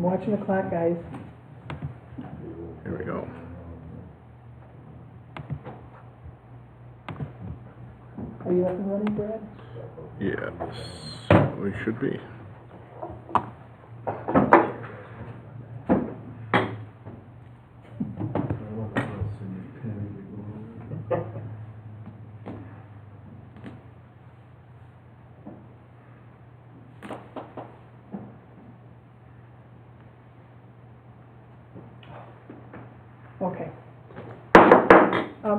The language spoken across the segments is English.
I'm watching the clock, guys. Here we go. Are you up and running, Brad? Yes, we should be. Okay.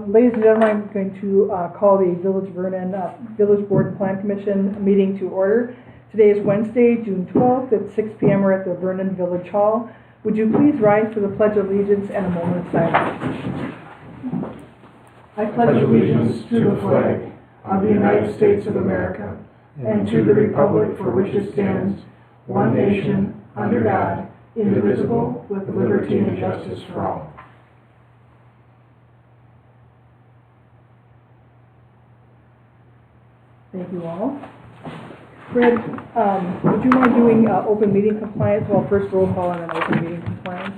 Ladies and gentlemen, I'm going to call the Village of Vernon Village Board and Plan Commission meeting to order. Today is Wednesday, June 12th at 6 p.m. We're at the Vernon Village Hall. Would you please rise for the Pledge of Allegiance and a moment of silence? I pledge allegiance to the flag of the United States of America and to the republic for which it stands, one nation, under God, indivisible, with liberty and justice for all. Thank you all. Fred, would you mind doing open meeting compliance? Well, first roll call and then open meeting compliance.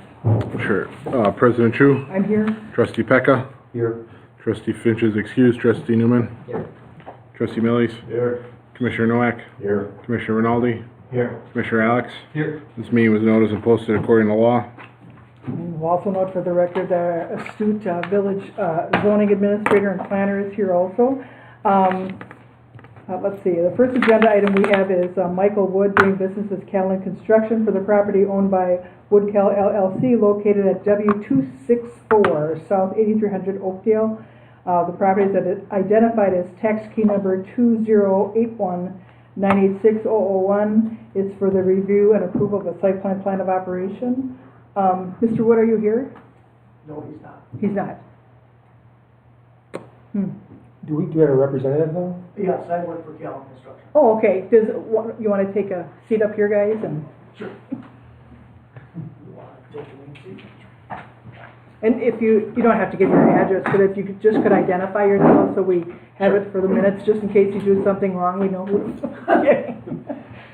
Sure. President Chu? I'm here. Trustee Pecca? Here. Trustee Finch is excused. Trustee Newman? Here. Trustee Millies? Here. Commissioner Nowak? Here. Commissioner Rinaldi? Here. Commissioner Alex? Here. This meeting was noticed and posted according to law. We'll also note for the record the astute village zoning administrator and planner is here also. Let's see, the first agenda item we have is Michael Wood doing business as Callan Construction for the property owned by Woodcal LLC located at W264 South 8300 Oakdale. The property is identified as tax key number 20819860001. It's for the review and approval of a site plan of operation. Mr. Wood, are you here? No, he's not. He's not. Do we have a representative though? Yes, I work for Callan Construction. Oh, okay. You want to take a seat up here, guys? And Sure. You want to take a lead seat? and if you don't have to give your address, but if you could identify yourself so we have it for the minutes, just in case you do something wrong, we know who.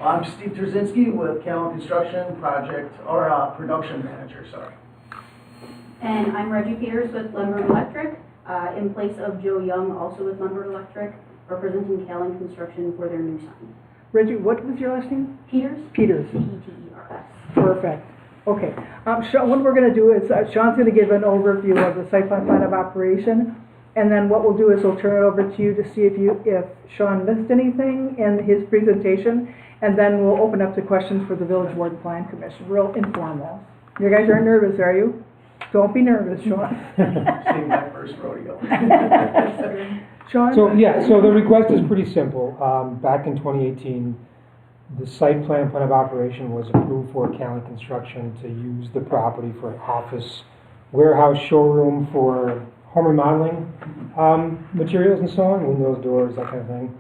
I'm Steve Trzynski with Callan Construction, production manager, sorry. And I'm Reggie Peters with Lumber Electric, in place of Joe Young, also with Lumber Electric, representing Callan Construction for their new sign. Reggie, what was your last name? Peters? Peters. Peters. Perfect. Okay. What we're going to do is Sean's going to give an overview of the site plan of operation, and then what we'll do is we'll turn it over to you to see if Sean missed anything in his presentation, and then we'll open up to questions for the Village Board and Plan Commission. Real informal. You guys aren't nervous, are you? Don't be nervous, Sean. Seeing my first rodeo. Sean? So the request is pretty simple. Back in 2018, the site plan of operation was approved for Callan Construction to use the property for an office, warehouse, showroom for home remodeling materials and so on, windows, doors, that kind of thing.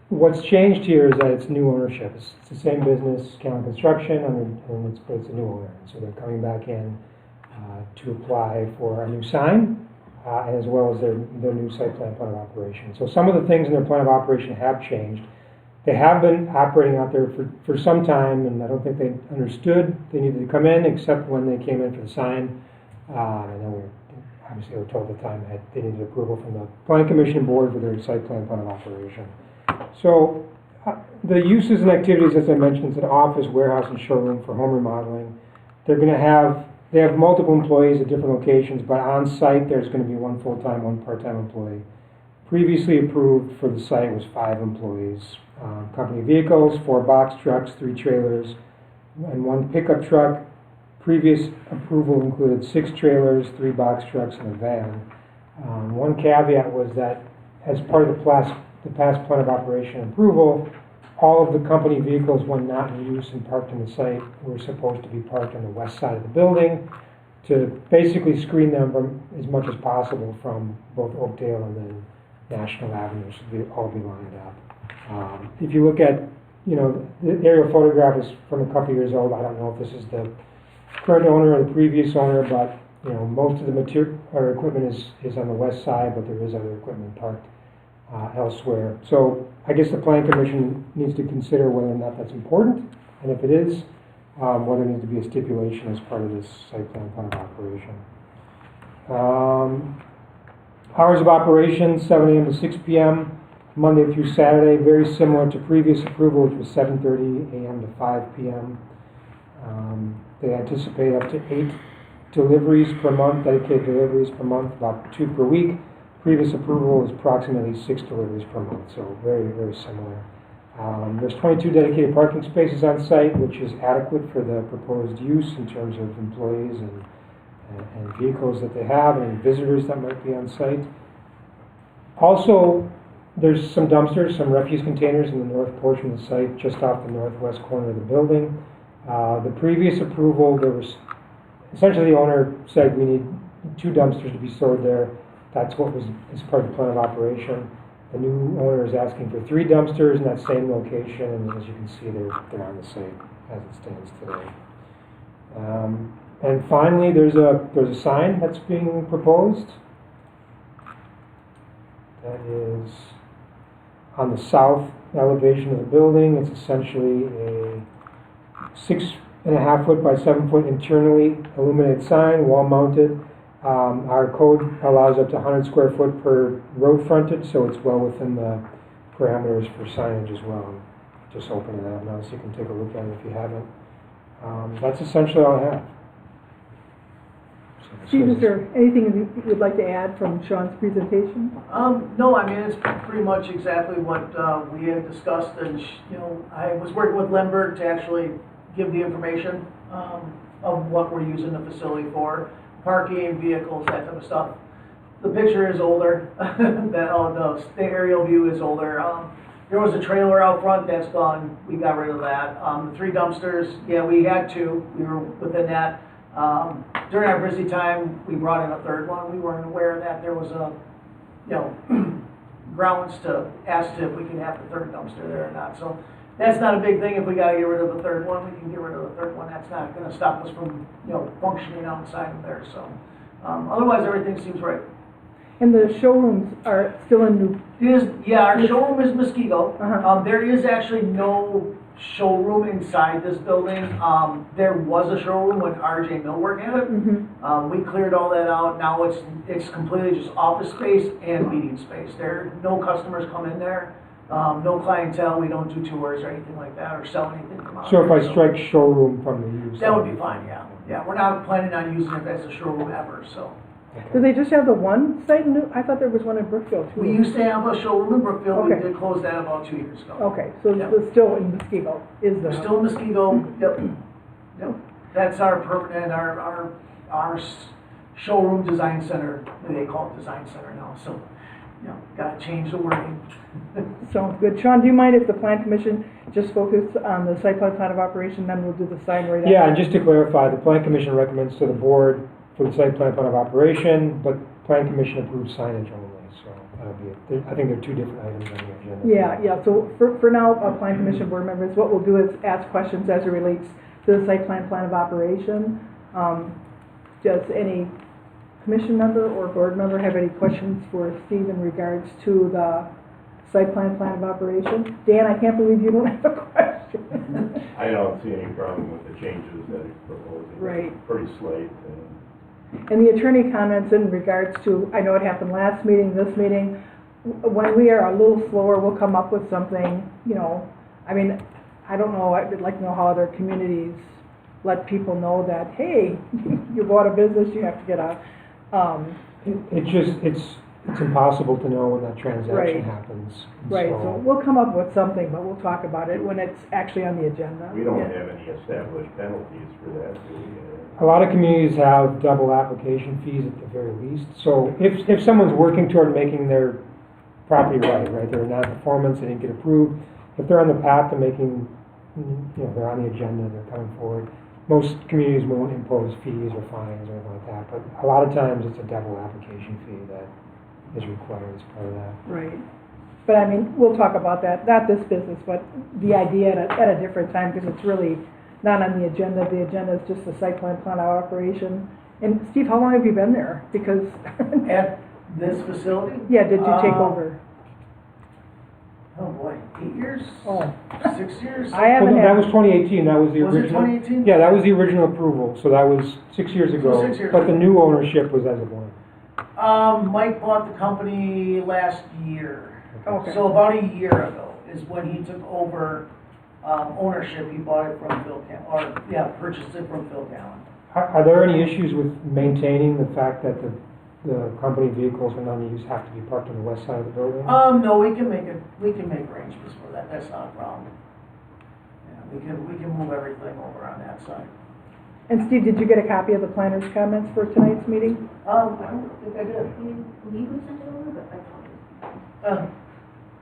What's changed here is that it's new ownership. It's the same business, Callan Construction, but it's a new owner. So they're coming back in to apply for a new sign, as well as their new site plan of operation. So some of the things in their plan of operation have changed. They have been operating out there for some time, and I don't think they understood they needed to come in, except when they came in for the sign. And then we were told at the time that they needed approval from the Plan Commission Board for their site plan of operation. So the uses and activities, as I mentioned, is an office, warehouse, and showroom for home remodeling. They have multiple employees at different locations, but on site there's going to be one full-time, one part-time employee. Previously approved for the site was 5 employees. Company vehicles, 4 box trucks, 3 trailers, and 1 pickup truck. Previous approval included 6 trailers, 3 box trucks, and a van. One caveat was that as part of the past plan of operation approval, all of the company vehicles, when not in use and parked on the site, were supposed to be parked on the west side of the building to basically screen them from as much as possible from both Oakdale and then National Avenue, so they all be lined up. If you look at, the aerial photograph is from a couple years old. I don't know if this is the current owner or the previous owner, but most of the material or equipment is on the west side, but there is other equipment parked elsewhere. So I guess the Plan Commission needs to consider whether or not that's important, and if it is, whether there needs to be a stipulation as part of this site plan of operation. Hours of operation, 7 a.m. to 6 p.m., Monday through Saturday, very similar to previous approval, which was 7:30 a.m. to 5 p.m. They anticipate up to 8 deliveries per month, dedicated deliveries per month, about 2 per week. Previous approval was approximately 6 deliveries per month, so very, very similar. There's 22 dedicated parking spaces on site, which is adequate for the proposed use in terms of employees and vehicles that they have and visitors that might be on site. Also, there's some dumpsters, some refuse containers in the north portion of the site, just off the northwest corner of the building. The previous approval, there was essentially the owner said we need 2 dumpsters to be stored there. That's what was as part of the plan of operation. The new owner is asking for 3 dumpsters in that same location, and as you can see, they're on the site as it stands today. And finally, there's a sign that's being proposed. That is on the south elevation of the building. It's essentially a 6.5 foot by 7 foot internally illuminated sign, wall mounted. Our code allows up to 100 square foot per road frontage, so it's well within the parameters for signage as well. Just opening that up now so you can take a look at it if you haven't. That's essentially all I have. Steve, is there anything you would like to add from Sean's presentation? No, I mean, it's pretty much exactly what we had discussed, and I was working with Lemberg to actually give the information of what we're using the facility for, parking, vehicles, that type of stuff. The picture is older, the aerial view is older. There was a trailer out front that's gone, we got rid of that. The 3 dumpsters, yeah, we had 2, we were within that. During our busy time, we brought in a 3rd one. We weren't aware that there was grounds to ask if we can have the 3rd dumpster there or not. So that's not a big thing. If we got to get rid of the 3rd one, we can get rid of the 3rd one. That's not going to stop us from functioning outside of there. So otherwise, everything seems right. And the showrooms are still in New... Our showroom is Muskego. There is actually no showroom inside this building. There was a showroom when RJ Millwork had it. We cleared all that out. Now it's completely just office space and meeting space. No customers come in there. No clientele. We don't do tours or anything like that or sell anything from out So if there. I strike showroom from the use, that would be fine. Yeah. We're not planning on using it as a showroom ever. So. Do they just have the one site in New... I thought there was one in Brookfield too. We used to have a showroom in Brookfield. Okay. We did close that about 2 years ago. Okay, so Yep. it's still in Muskego, is the... We're still in Muskego. Yep. That's our permanent, our showroom design center. They call it design center now. So, got to change the wording. Sounds good. Sean, do you mind if the plan commission just focus on the site plan of operation, then we'll do the sign right after? Yeah, and just to clarify, the plan commission recommends to the board for the site plan of operation, but plan commission approves signage only, so that'll be it. I think there are 2 different items on the agenda. Yeah, so for now, plan commission board members, what we'll do is ask questions as it relates to the site plan of operation. Does any commission member or board member have any questions for Steve in regards to the site plan of operation? Dan, I can't believe you don't have a question. I don't see any problem with the changes that he's proposing. Right. Pretty slight. And the attorney comments in regards to, I know it happened last meeting, this meeting, when we are a little slower, we'll come up with something, I mean, I don't know, I'd like to know how other communities let people know that, hey, you bought a business, you have to get a, It's impossible to know when that transaction Right. happens. right, so we'll come up with something, but we'll talk about it when it's actually on the agenda. We don't Yeah. have any established penalties for that, do we? A lot of communities have double application fees at the very least. So if someone's working toward making their property right, they're in non-performance, they didn't get approved, if they're on the path to making, they're on the agenda, they're coming forward, most communities won't impose fees or fines or anything like that, but a lot of times it's a double application fee that is required as part of that. Right. But I mean, we'll talk about that, not this business, but the idea at a different time, because it's really not on the agenda. The agenda is just the site plan of operation. And Steve, how long have you been there? Because... At this facility? Yeah, did you take over? Oh boy, 8 years, Oh, 6 years. I haven't Well, that was had, 2018, that was the Was it original. 2018? Yeah, that was the original approval, so that was 6 years ago. 6 years But the ago. new ownership was as of when? Mike bought the company last year. okay. So about a year ago is when he took over, ownership. He bought it from Phil purchased it from Phil Callen. Are there any issues with maintaining the fact that the company vehicles when on use have to be parked on the west side of the building? No, we can make arrangements for that. That's not a problem. Yeah, we can move everything over on that side. And Steve, did you get a copy of the planner's comments for tonight's meeting? I don't think I did. I believe we sent it over, but I apologize.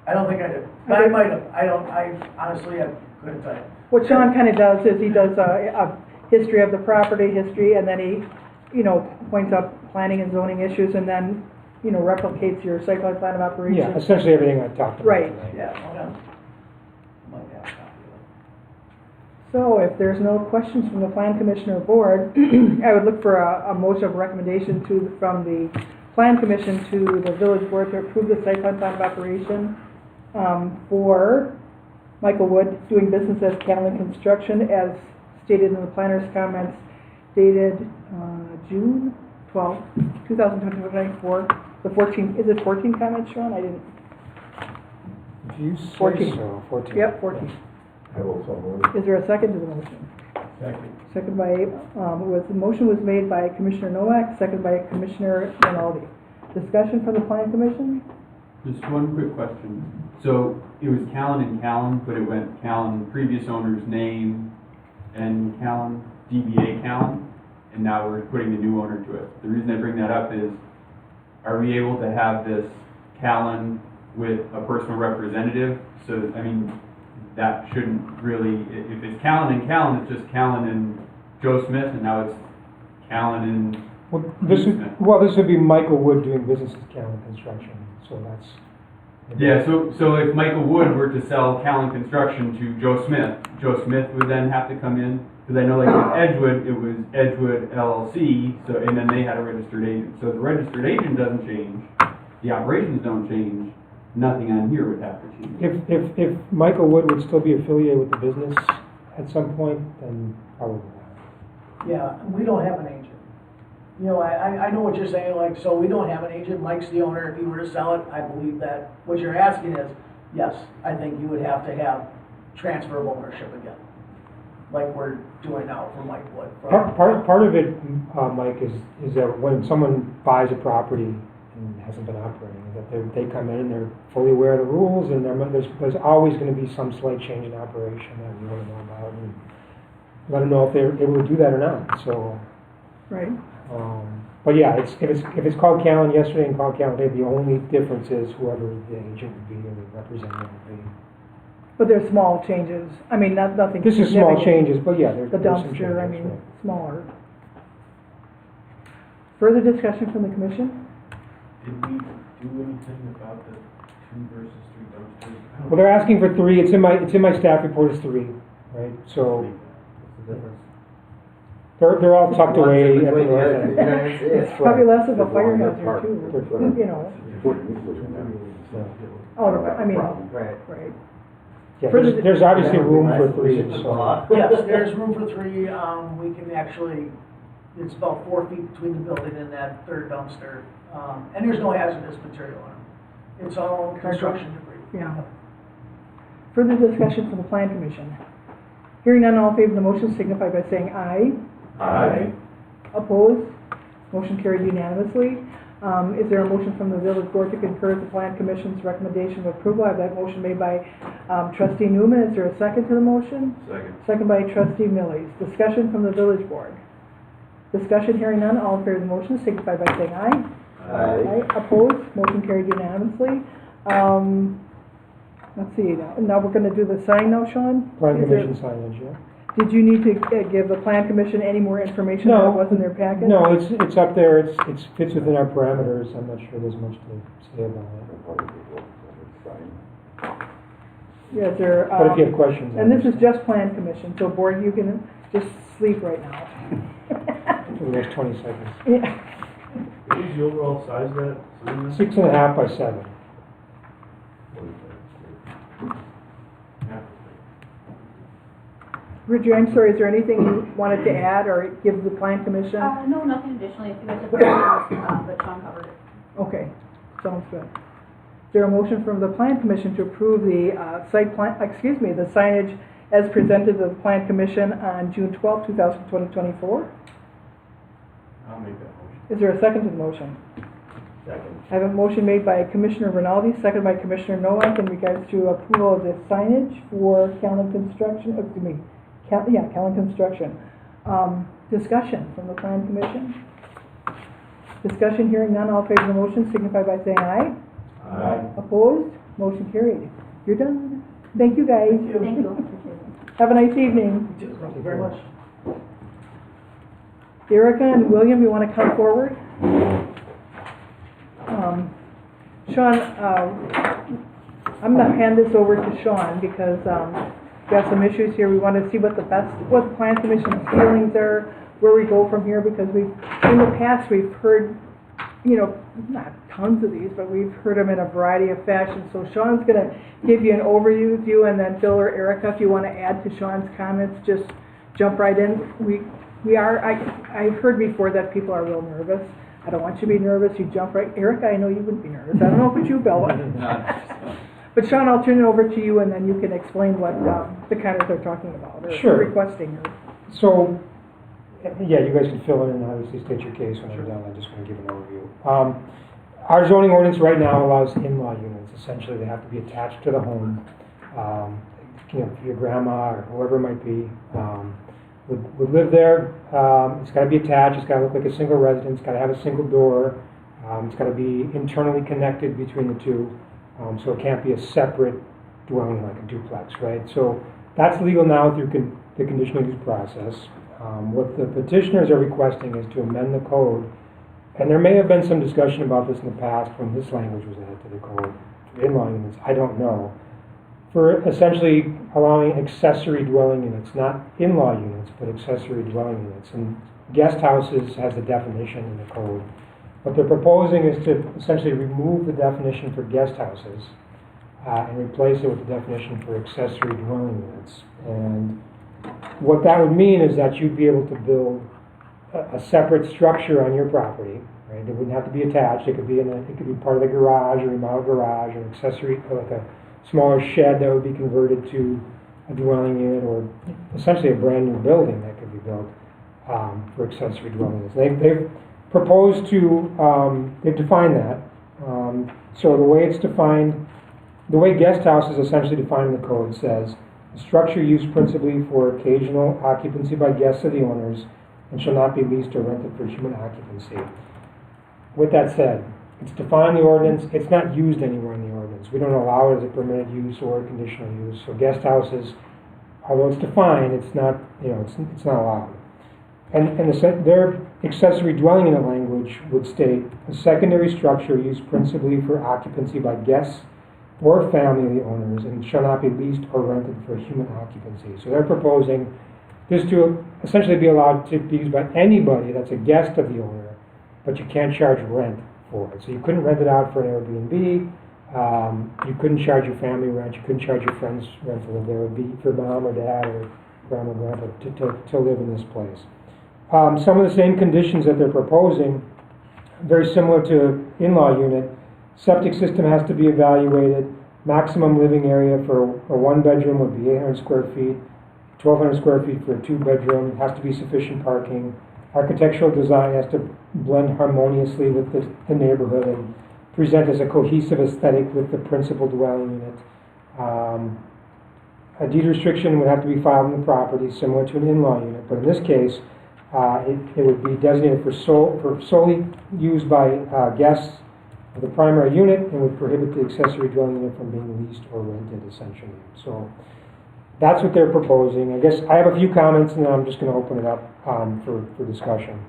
I don't think I did. But I might have. I honestly, I couldn't tell you. What Sean kind of does is he does a history of the property, and then he, points out planning and zoning issues, and then, replicates your site plan of operation. Yeah, essentially everything I talked about Right. tonight. Yeah, hold on. Might have a copy of So if there's no questions from the plan commissioner board, I would look for a motion of recommendation from the plan commission to the village board to approve the site plan of operation for Michael Wood doing business as Callan Construction as stated in the planner's comments dated June 12th, 2024. The 14, is it 14 comments, Sean? I didn't. If you say 14. so, 14. Yep, 14. I will so move. Is there a second to the motion? Second. Second by, the motion was made by Commissioner Nowak, second by Commissioner Rinaldi. Discussion from the plan commission? Just one quick question. So it was Callan and Callan, but it went Callan, previous owner's name, and Callan, DBA Callan, and now we're putting the new owner to it. The reason I bring that up is, are we able to have this Callan with a personal representative? So, I mean, that shouldn't really, if it's Callan and Callan, it's just Callan and Joe Smith, and now it's Callan and Well, this would be Michael Wood doing business as Callan Construction, so that's. yeah, so if Michael Wood were to sell Callan Construction to Joe Smith would then have to come in, because I know like with Edgewood, it was Edgewood LLC, so, and then they had a registered agent. So the registered agent doesn't change, the operations don't change, nothing on here would have to change. If Michael Wood would still be affiliated with the business at some point, then probably not. it. Yeah, we don't have an agent. I know what you're saying, like, so we don't have an agent. Mike's the owner. If he were to sell it, I believe that what you're asking is, yes, I think you would have to have transfer of ownership again, like we're doing now for Mike Wood. Part of it, Mike, is that when someone buys a property and hasn't been operating, that they come in and they're fully aware of the rules, and there's always going to be some slight change in operation that we want to know about, and let them know if they're able to do that or not. So, Right. but yeah, if it's called Callan yesterday and called Callan today, the only difference is whoever the agent would be or the representative would be. But there's small changes. I mean, nothing. This is small significant. changes, but yeah, The there's some changes. dumpster, I mean, right. smaller. Further discussion from the commission? Did we do anything about the 2 versus 3 dumpsters? Well, they're asking for 3. It's in my staff report is 3, right? So What's the difference? they're all tucked away at the Between north the end. other- It's probably less of a fire hazard too, Oh, I mean, Right. right. Yeah, there's obviously room for 3. So. Yes, there's room for 3. We can actually, it's about 4 feet between the building and that third dumpster. And there's no hazardous material on it. It's all construction debris. Yeah. Further discussion from the plan commission? Hearing none, all in favor of the motion signify by saying aye. Aye. Opposed? Motion carried unanimously. Is there a motion from the village board to concur with the plan commission's recommendation of approval? I have that motion made by trustee Newman. Is there a second to the motion? Second. Second by trustee Millies. Discussion from the village board. Discussion, hearing none, all in favor of the motion signify by saying aye. Aye. Opposed? Motion carried unanimously. Let's see, now we're gonna do the sign now, Sean? Plan Is there- commission signage, yeah. Did you need to give the plan commission any more information that was in their packet? No, it's up there. It fits within our parameters. I'm not sure there's much to say about it. Yeah, is there, But if you have questions, and this is just plan commission, so board, you can just sleep right now. for the next 20 seconds. Yeah. What is the overall size of that? 6.5 by 7. Richard, I'm sorry, is there anything you wanted to add or give the plan commission? No, nothing additionally, if you guys have questions, but Sean covered it. Okay, sounds good. Is there a motion from the plan commission to approve the the signage as presented to the plan commission on June 12, 2024? I'll make that motion. Is there a second to the motion? Second. I have a motion made by Commissioner Rinaldi, seconded by Commissioner Nowak in regards to approval of the signage for Callan Construction, Callan Construction. Discussion from the plan commission? Discussion, hearing none, all in favor of the motion signify by saying aye. Aye. Opposed? Motion carried. You're done. Thank you, guys. Thank you, appreciate it. Have a nice evening. Thank you very much. Erica and William, you want to come forward? Sean, I'm going to hand this over to Sean because we've got some issues here. We want to see what the plan commission's feelings are, where we go from here, because in the past we've heard, not tons of these, but we've heard them in a variety of fashions. So Sean's going to give you an overview, and then Phil or Erica, if you want to add to Sean's comments, just jump right in. I've heard before that people are real nervous. I don't want you to be nervous. You jump right. Erica, I know you wouldn't be nervous. I don't know about you, Bill. But Sean, I'll turn it over to you, and then you can explain what the kindness are talking about, or Sure. requesting. So, yeah, you guys can fill in and obviously state your case when you're done. I just want to give an overview. Our zoning ordinance right now allows in-law units. Essentially, they have to be attached to the home. Your grandma or whoever it might be would live there. It's got to be attached. It's got to look like a single residence. It's got to have a single door. It's got to be internally connected between the two. So it can't be a separate dwelling like a duplex, right? So that's legal now through the conditional use process. What the petitioners are requesting is to amend the code, and there may have been some discussion about this in the past when this language was added to the code for in-law units. I don't know. For essentially allowing accessory dwelling units, not in-law units, but accessory dwelling units. And guest houses has a definition in the code. What they're proposing is to essentially remove the definition for guest houses and replace it with the definition for accessory dwelling units. And what that would mean is that you'd be able to build a separate structure on your property, right? It wouldn't have to be attached. It could be part of the garage, or remodeled garage, or accessory, like a smaller shed that would be converted to a dwelling unit, or essentially a brand new building that could be built for accessory dwelling units. They've proposed to, they've defined that. So the way it's defined, the way guest house is essentially defined in the code says, a structure used principally for occasional occupancy by guests of the owners and shall not be leased or rented for human occupancy. With that said, it's defined in the ordinance. It's not used anywhere in the ordinance. We don't allow it as a permitted use or a conditional use. So guest houses, although it's defined, it's not, it's not allowed. And their accessory dwelling unit language would state a secondary structure used principally for occupancy by guests or family of the owners and shall not be leased or rented for human occupancy. So they're proposing this to essentially be allowed to be used by anybody that's a guest of the owner, but you can't charge rent for it. So you couldn't rent it out for an Airbnb. You couldn't charge your family rent. You couldn't charge your friends rent to live there. It would be for mom or dad or grandma or grandpa to live in this place. Some of the same conditions that they're proposing, very similar to in-law unit. Septic system has to be evaluated. Maximum living area for a one-bedroom would be 800 square feet. 1,200 square feet for a two-bedroom. It has to be sufficient parking. Architectural design has to blend harmoniously with the neighborhood and present as a cohesive aesthetic with the principal dwelling unit. A deed restriction would have to be filed on the property, similar to an in-law unit, but in this case, it would be designated for solely used by guests of the primary unit and would prohibit the accessory dwelling unit from being leased or rented, essentially. So that's what they're proposing. I guess I have a few comments, and then I'm just going to open it up for discussion.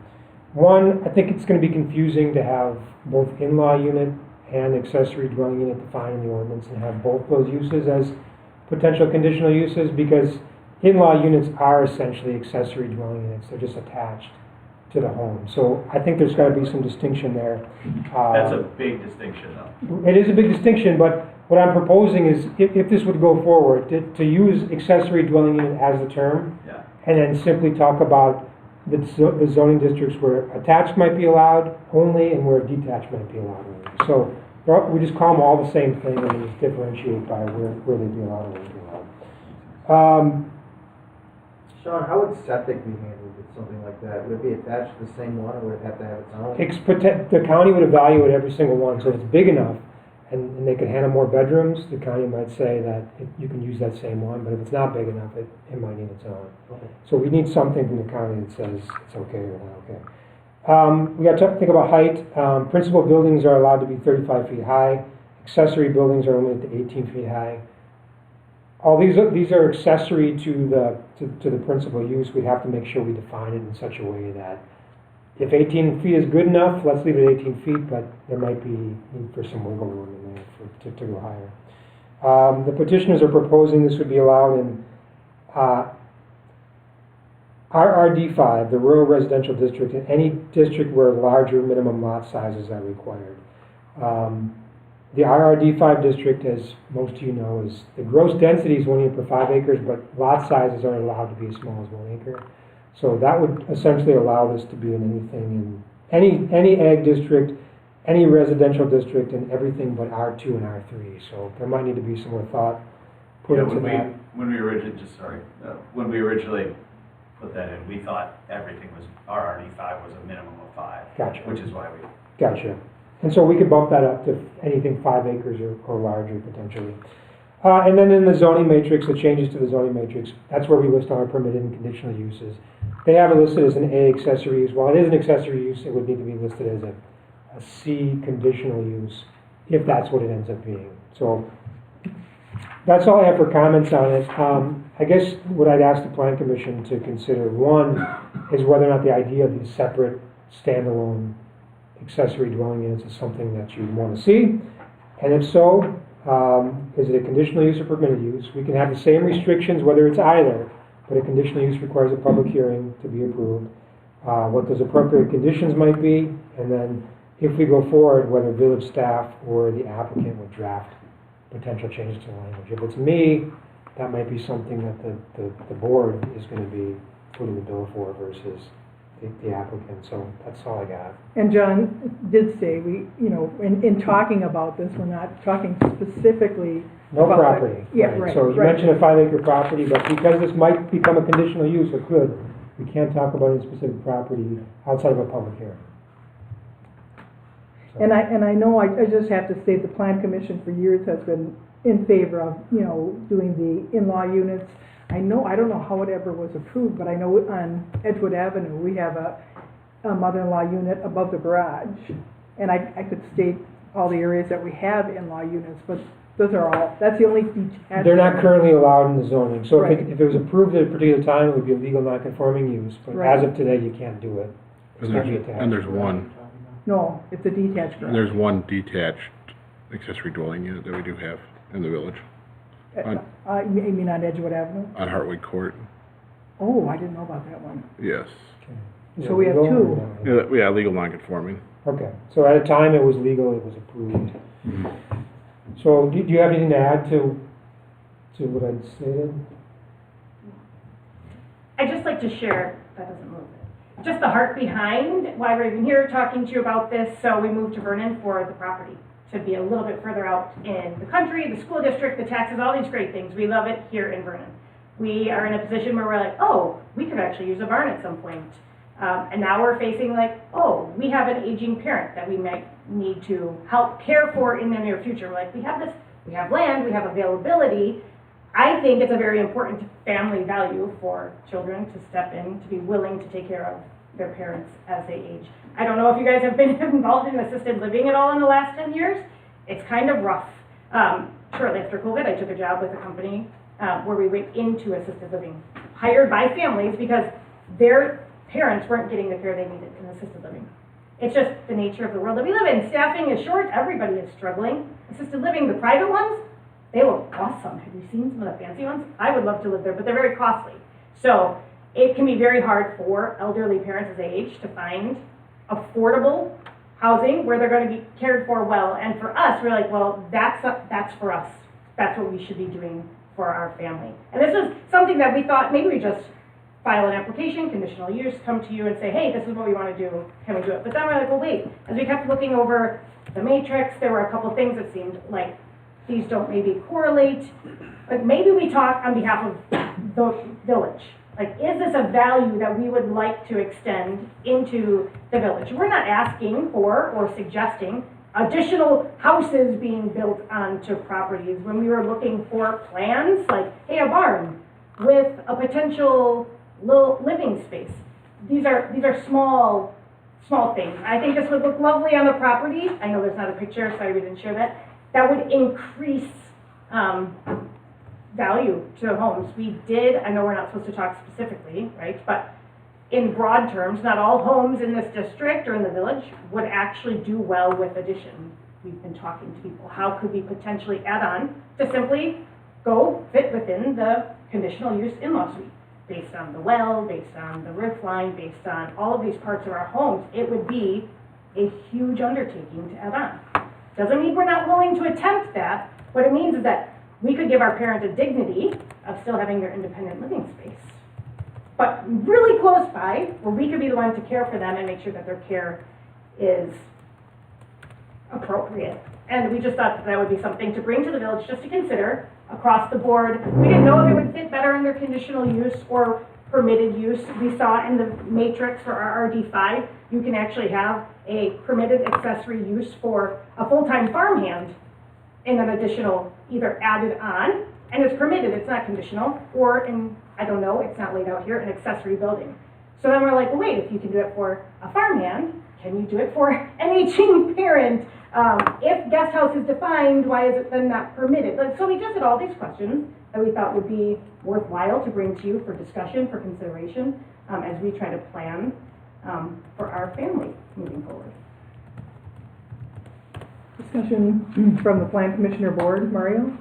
One, I think it's going to be confusing to have both in-law unit and accessory dwelling unit defined in the ordinance and have both those uses as potential conditional uses, because in-law units are essentially accessory dwelling units. They're just attached to the home. So I think there's got to be some distinction there. That's a big distinction, though. It is a big distinction, but what I'm proposing is, if this would go forward, to use accessory dwelling unit as the term, Yeah. and then simply talk about the zoning districts where attached might be allowed only and where detached might be allowed only. So we just call them all the same thing and just differentiate by where they'd be allowed or wouldn't be allowed. Sean, how would septic be handled with something like that? Would it be attached to the same one, or would it have to have its own? The county would evaluate every single one, so if it's big enough and they can handle more bedrooms, the county might say that you can use that same one, but if it's not big enough, it might need its own. Okay. So we need something from the county that says it's okay or not okay. We got to think about height. Principal buildings are allowed to be 35 feet high. Accessory buildings are limited to 18 feet high. All these are accessory to the principal use. We have to make sure we define it in such a way that if 18 feet is good enough, let's leave it at 18 feet, but there might be need for some wiggle room in there to go higher. The petitioners are proposing this would be allowed in RRD5, the Rural Residential District, in any district where larger minimum lot sizes are required. The RRD5 district, as most of you know, is the gross density is 1 unit per 5 acres, but lot sizes are allowed to be as small as 1 acre. So that would essentially allow this to be in anything, in any ag district, any residential district, and everything but R2 and R3. So there might need to be some more thought put into that. When we originally put that in, we thought everything was, RRD5 was a minimum of 5. Gotcha. Which is why we. Gotcha. And so we could bump that up to anything 5 acres or larger potentially. And then in the zoning matrix, the changes to the zoning matrix, that's where we list all our permitted and conditional uses. They have it listed as an A accessory use. While it is an accessory use, it would need to be listed as a C conditional use, if that's what it ends up being. So that's all I have for comments on it. I guess what I'd ask the Plan Commission to consider, one, is whether or not the idea of these separate standalone accessory dwelling units is something that you want to see. And if so, is it a conditional use or permitted use? We can have the same restrictions whether it's either, but a conditional use requires a public hearing to be approved. What those appropriate conditions might be, and then if we go forward, whether village staff or the applicant would draft potential changes to the language. If it's me, that might be something that the board is going to be putting the bill for versus the applicant. So that's all I got. And John did say, in talking about this, we're not talking specifically No about property. Yeah, right. So you mentioned a 5 acre property, but because this might become a conditional use, or could, we can't talk about any specific property outside of a public hearing. So. And I know I just have to state the Plan Commission for years has been in favor of, doing the in-law units. I don't know how it ever was approved, but I know on Edgewood Avenue, we have a mother-in-law unit above the garage. And I could state all the areas that we have in-law units, but that's the only detached. They're not currently allowed in the zoning. So Right. if it was approved at a particular time, it would be a legal non-conforming use. But Right. as of today, you can't do it. It's gotta be attached. And there's one. No, it's a detached garage. And there's one detached accessory dwelling unit that we do have in the village You mean on Edgewood Avenue? on Hartwig Court. Oh, I didn't know about that one. Yes. Okay. So we have legal two. or no? Yeah, legal non-conforming. Okay, so at a time it was legal, it was approved. So do you have anything to add to what I'd stated? I'd just like to share, that doesn't move it, just the heart behind why we're even here talking to you about this. So we moved to Vernon for the property, to be a little bit further out in the country, the school district, the taxes, all these great things. We love it here in Vernon. We are in a position where we're like, oh, we could actually use a barn at some point. And now we're facing like, oh, we have an aging parent that we might need to help care for in the near future. We're like, we have this, we have land, we have availability. I think it's a very important family value for children to step in, to be willing to take care of their parents as they age. I don't know if you guys have been involved in assisted living at all in the last 10 years. It's kind of rough. Shortly after COVID, I took a job with a company where we went into assisted living, hired by families because their parents weren't getting the care they needed in assisted living. It's just the nature of the world that we live in. Staffing is short, everybody is struggling. Assisted living, the private ones, they look awesome. Have you seen some of the fancy ones? I would love to live there, but they're very costly. So it can be very hard for elderly parents as they age to find affordable housing where they're going to be cared for well. And for us, we're like, well, that's for us. That's what we should be doing for our family. And this was something that we thought maybe we just file an application, conditional use, come to you and say, hey, this is what we want to do, can we do it? But then we're like, well, wait, as we kept looking over the matrix, there were a couple things that seemed like these don't maybe correlate. Like maybe we talk on behalf of the village. Like, is this a value that we would like to extend into the village? We're not asking for or suggesting additional houses being built onto properties. When we were looking for plans, like, hey, a barn with a potential little living space. These are small things. I think this would look lovely on the property. I know there's not a picture, sorry we didn't share that. That would increase value to the homes. We did, I know we're not supposed to talk specifically, right? But in broad terms, not all homes in this district or in the village would actually do well with addition. We've been talking to people. How could we potentially add on to simply go fit within the conditional use in-law suite? Based on the well, based on the roof line, based on all of these parts of our homes, it would be a huge undertaking to add on. Doesn't mean we're not willing to attempt that. What it means is that we could give our parents a dignity of still having their independent living space, but really close by where we could be the one to care for them and make sure that their care is appropriate. And we just thought that would be something to bring to the village just to consider across the board. We didn't know if it would fit better under conditional use or permitted use. We saw in the matrix for our RD5, you can actually have a permitted accessory use for a full-time farmhand and an additional either added on, and it's permitted, it's not conditional, or in, I don't know, it's not laid out here, an accessory building. So then we're like, well, wait, if you can do it for a farmhand, can you do it for an aging parent? If guest house is defined, why is it then not permitted? So we just had all these questions that we thought would be worthwhile to bring to you for discussion, for consideration, as we try to plan for our family moving forward. Discussion from the Plan Commissioner Board, Mario?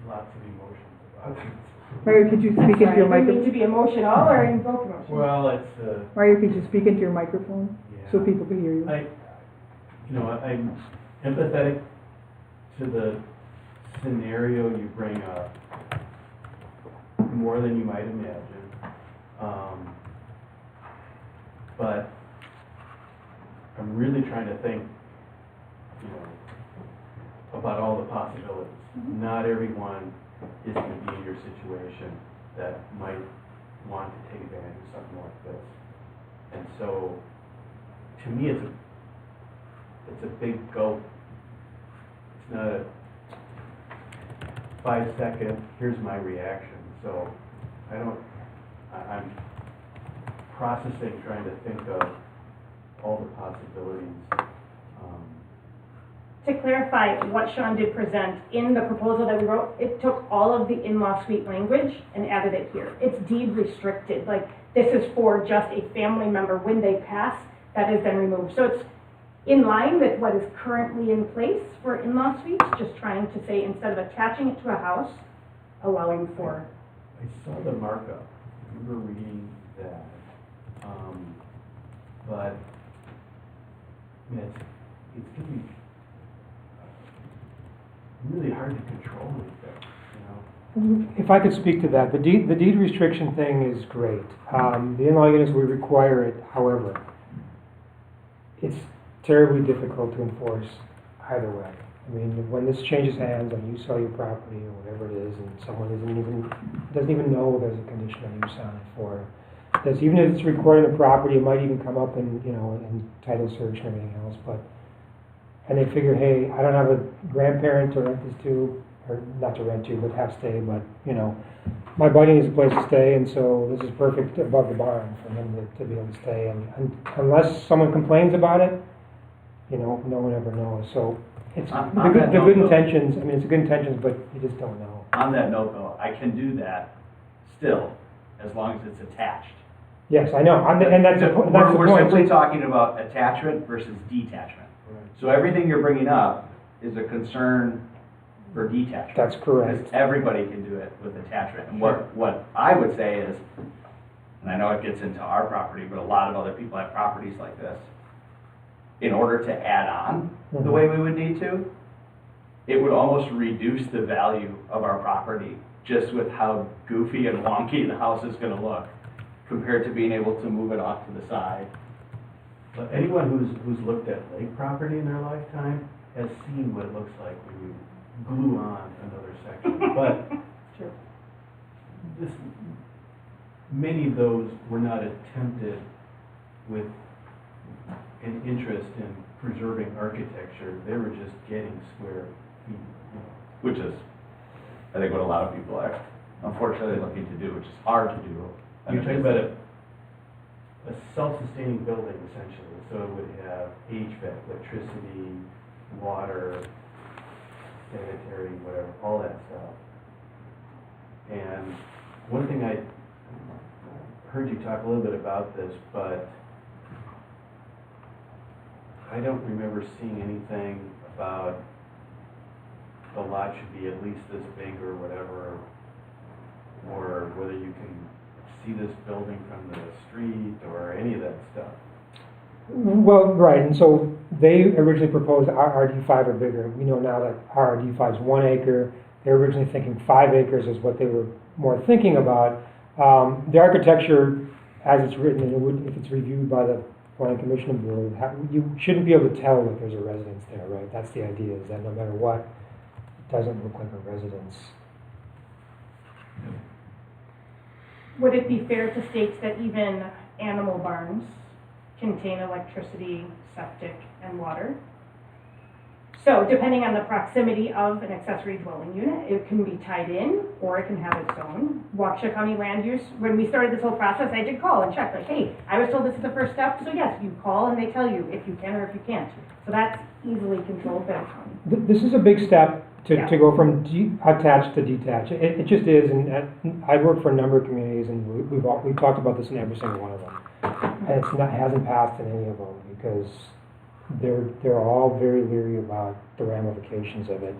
Lots of emotions about it. Mario, could you speak into your Do you need to microphone? be emotional or invoke emotion? Well, it's, Mario, could you speak into your microphone so yeah. people can hear you? I'm empathetic to the scenario you bring up more than you might imagine. But I'm really trying to think, about all the possibilities. Mm-hmm. Not everyone is going to be in your situation that might want to take advantage of something like this. And so, to me, it's a big gulp. It's not a 5-second, here's my reaction. So, I'm processing, trying to think of all the possibilities. To clarify what Sean did present in the proposal that we wrote, it took all of the in-law suite language and added it here. It's deed restricted, like this is for just a family member when they pass, that is then removed. So it's in line with what is currently in place for in-law suites, just trying to say instead of attaching it to a house, allowing for. I saw the markup, I remember reading that, but it's going to be really hard to control anything, If I could speak to that, the deed restriction thing is great. The in-law units, we require it, however, it's terribly difficult to enforce either way. I mean, when this changes hands and you sell your property or whatever it is, and someone doesn't even know there's a conditional use on it for this, even if it's recording the property, it might even come up in title search and everything else, and they figure, hey, I don't have a grandparent to rent this to, or not to rent to, but have stay, but, my buddy needs a place to stay, and so this is perfect above the barn for him to be able to stay, and unless someone complains about it, no one ever knows. So it's the good intentions, it's the good intentions, but you just don't know. On that note, though, I can do that still, as long as it's attached. Yes, I know, and that's the point. We're simply talking about attachment versus detachment. So everything you're bringing up is a concern for detachment. That's correct. Because everybody can do it with attachment. And what I would say is, and I know it gets into our property, but a lot of other people have properties like this, in order to add on the way we would need to, it would almost reduce the value of our property just with how goofy and wonky the house is gonna look compared to being able to move it off to the side. But anyone who's looked at lake property in their lifetime has seen what it looks like when you glue on another section. But Sure. this, many of those were not attempted with an interest in preserving architecture. They were just getting square feet. Which is, I think, what a lot of people are unfortunately looking to do, which is hard to do. You're talking about a self-sustaining building, essentially, so it would have HVAC, electricity, water, sanitary, whatever, all that stuff. And one thing I heard you talk a little bit about this, but I don't remember seeing anything about the lot should be at least this big or whatever, or whether you can see this building from the street or any of that stuff. Well, right, and so they originally proposed RD5 or bigger. We know now that RD5 is 1 acre. They were originally thinking 5 acres is what they were more thinking about. The architecture, as it's written, and it would, if it's reviewed by the Planning Commission Board, you shouldn't be able to tell that there's a residence there, right? That's the idea, is that no matter what, it doesn't look like a residence. Would it be fair to state that even animal barns contain electricity, septic, and water? So depending on the proximity of an accessory dwelling unit, it can be tied in or it can have its own. Waukesha County Land Use, when we started this whole process, I did call and check, like, hey, I was told this is the first step, so yes, you call and they tell you if you can or if you can't. So that's easily controlled by the county. This is a big step to Yeah. go from attached to detached. It just is, and I work for a number of communities, and we've talked about this in every single one of them. And it hasn't passed in any of them because they're all very leery about the ramifications of it.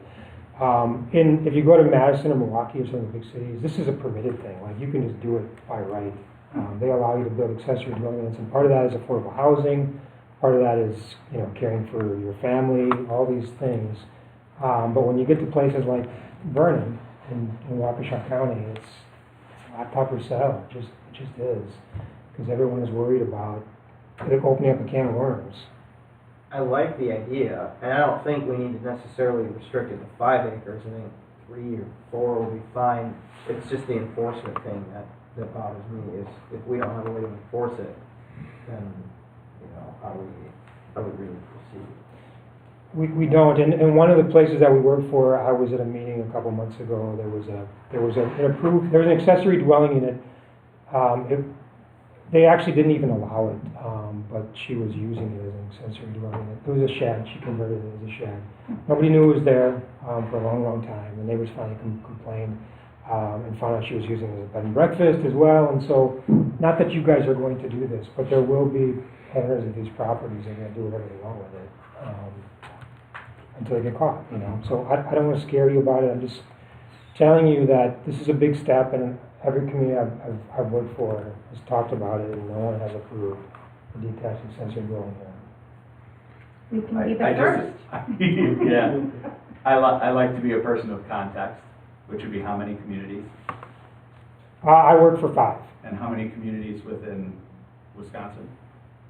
If you go to Madison or Milwaukee or some of the big cities, this is a permitted thing. Like, you can just do it by right. They allow you to build accessory dwelling units, and part of that is affordable housing. Part of that is, caring for your family, all these things. But when you get to places like Vernon in Waukesha County, it's a lot tougher sell. It just is, because everyone is worried about it opening up a can of worms. I like the idea, and I don't think we need to necessarily restrict it to 5 acres. I think 3 or 4 will be fine. It's just the enforcement thing that bothers me, is if we don't have a way to enforce it, then, how do we really proceed? We don't, and one of the places that we work for, I was at a meeting a couple months ago. There was an accessory dwelling unit. They actually didn't even allow it, but she was using it as an accessory dwelling unit. It was a shed. She converted it as a shed. Nobody knew it was there for a long, long time. The neighbors finally complained and found out she was using it as a bed and breakfast as well. And so, not that you guys are going to do this, but there will be owners of these properties that are going to do whatever they want with it. Until they get caught, So I don't want to scare you about it. I'm just telling you that this is a big step, and every community I've worked for has talked about it, and no one has approved a detached accessory dwelling unit. We can be the first. Yeah. I like to be a person of context, which would be how many communities? I work for 5. And how many communities within Wisconsin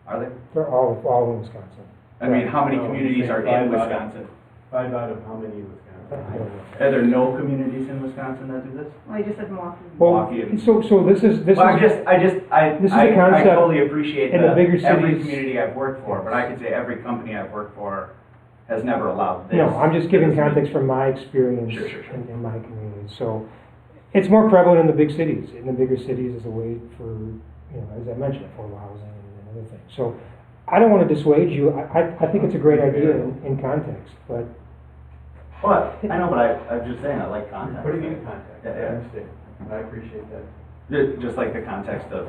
are there? They're all in Wisconsin. I mean, how many No, communities are in Wisconsin? 5 out of how many in Wisconsin? I don't know. Are there no communities in Wisconsin that do this? Well, I just said Milwaukee. Milwaukee and- So this is Well, I this is a concept totally appreciate in the that bigger every cities. community I've worked for, but I could say every company I've worked for has never allowed this. No, I'm just giving context from my experience Sure. in my community. So it's more prevalent in the big cities. In the bigger cities as a way for, as I mentioned, affordable housing and other things. So I don't want to dissuade you. I think it's a great idea in context, but Well, I know, but I'm just saying, I like context. Putting it in context, I Yeah. understand. I appreciate that. Just like the context of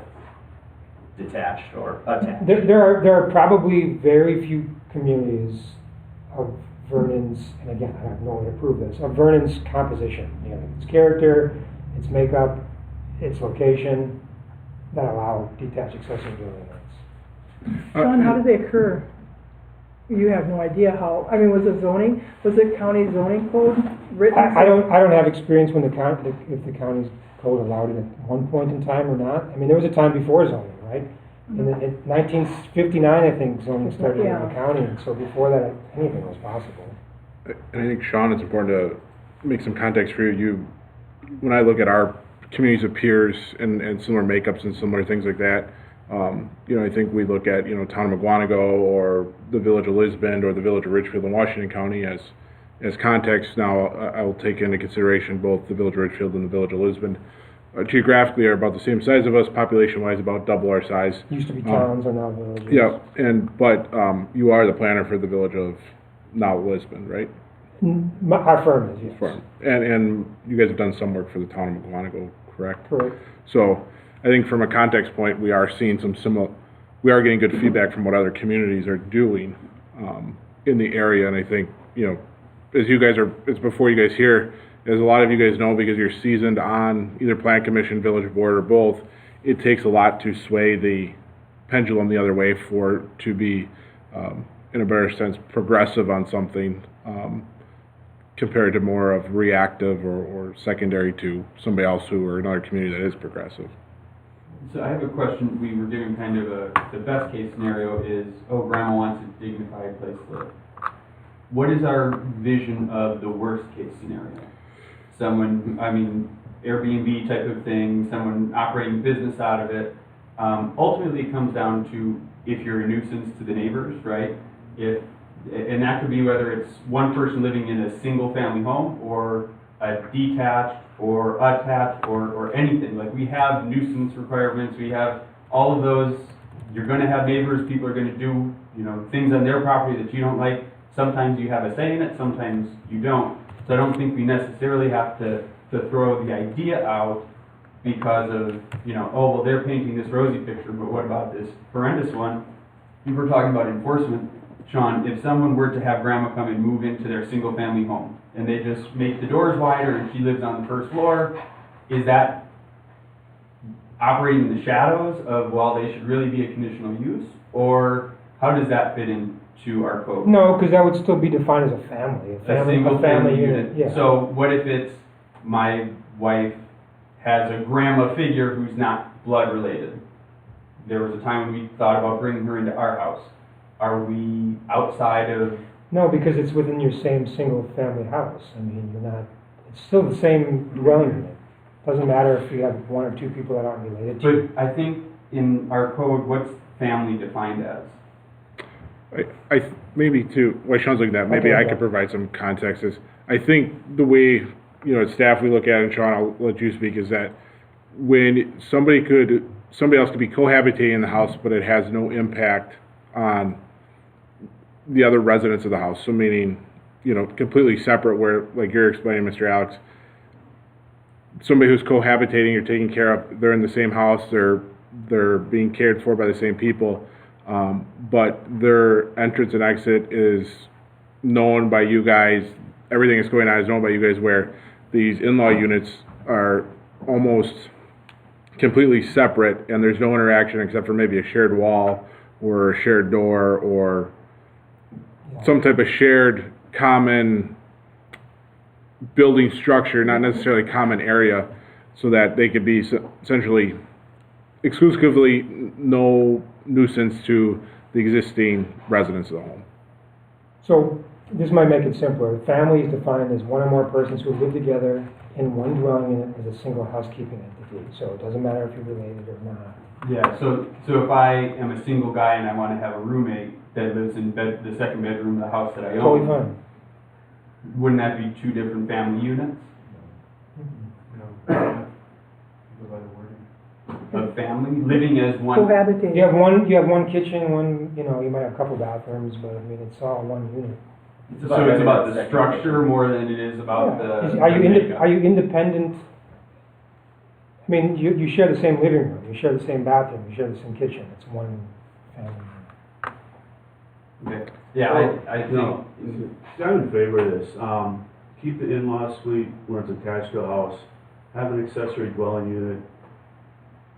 detached or attached. there are probably very few communities of Vernon's, and again, I have no way to prove this, of Vernon's composition. Its character, its makeup, its location, that allow detached accessory dwelling units. Sean, how did they occur? You have no idea how, I mean, was it county zoning code written? I don't have experience when if the county's code allowed it at one point in time or not. I mean, there was a time before zoning, right? In 1959, I think zoning started in the county, and so before that, anything was possible. And I think, Sean, it's important to make some context for you. When I look at our communities of peers and similar makeups and similar things like that, I think we look at, town of McGuanago or the village of Lisbon or the village of Richfield in Washington County as context. Now, I will take into consideration both the village of Richfield and the village of Lisbon. Geographically are about the same size of us, population-wise about double our size. Used to be towns, are now villages. Yeah, but you are the planner for the village of now Lisbon, right? Our firm is, yes. Firm. And you guys have done some work for the town of McGuanago, correct? Correct. So I think from a context point, we are seeing we are getting good feedback from what other communities are doing in the area. And I think, it's before you guys here, as a lot of you guys know, because you're seasoned on either plan commission, village board, or both, it takes a lot to sway the pendulum the other way to be, in a better sense, progressive on something compared to more of reactive or secondary to somebody else or another community that is progressive. So I have a question. We were given kind of the best case scenario is, grandma wants a dignified place to live. What is our vision of the worst case scenario? Someone, Airbnb type of thing, someone operating business out of it. Ultimately, it comes down to if you're a nuisance to the neighbors, right? And that could be whether it's one person living in a single family home or a detached or attached or anything. Like, we have nuisance requirements, we have all of those. You're going to have neighbors, people are going to do, things on their property that you don't like. Sometimes you have a say in it, sometimes you don't. So I don't think we necessarily have to throw the idea out because of, they're painting this rosy picture, but what about this horrendous one? If we're talking about enforcement, Sean, if someone were to have grandma come and move into their single family home and they just make the doors wider and she lives on the first floor, is that operating in the shadows of, they should really be a conditional use? Or how does that fit into our code? No, because that would still be defined as a family. A single family unit. Yeah. So what if it's my wife has a grandma figure who's not blood related? There was a time when we thought about bringing her into our house. Are we outside of? No, because it's within your same single family house. It's still the same dwelling unit. Doesn't matter if you have one or two people that aren't related to you. But I think in our code, what's family defined as? I maybe too, what Sean's looking at, maybe I could provide some context is, I think the way, as staff we look at it, and Sean, I'll let you speak, is that when somebody else could be cohabitating in the house, but it has no impact on the other residents of the house. So meaning, completely separate where, like you're explaining, Mr. Alex, somebody who's cohabitating or taking care of, they're in the same house, they're being cared for by the same people, but their entrance and exit is known by you guys, everything that's going on is known by you guys, where these in-law units are almost completely separate and there's no interaction except for maybe a shared wall or a shared door or some type of shared common building structure, not necessarily common area, so that they could be essentially exclusively no nuisance to the existing residents of the home. So this might make it simpler. Family is defined as one or more persons who live together in one dwelling unit as a single housekeeping entity. So it doesn't matter if you're related or not. Yeah, so if I am a single guy and I want to have a roommate that lives in the second bedroom of the house that I own, Totally fine. Wouldn't that be two different family units? Of family living as one. Cohabitating. You have one kitchen, you might have a couple bathrooms, but it's all one unit. So it's about the structure more than it is about the. Are you independent? You share the same living room, you share the same bathroom, you share the same kitchen. It's one family. Okay. Yeah, I think. No, I'm in favor of this. Keep the in-law suite where it's attached to a house. Have an accessory dwelling unit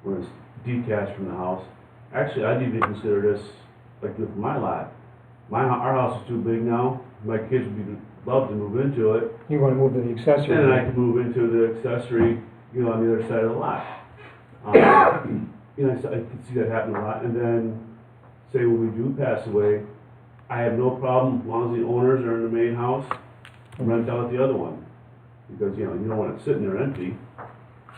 where it's detached from the house. Actually, I'd even consider this, like with my lot. Our house is too big now, my kids would love to move into it, You wanna move to the accessory? and then I could move into the accessory, you know, on the other side of the lot. You know, I could see that happen a lot, and then, say when we do pass away, I have no problem, as long as the owners are in the main house, rent out the other one. Because, you know, you don't want it sitting there empty.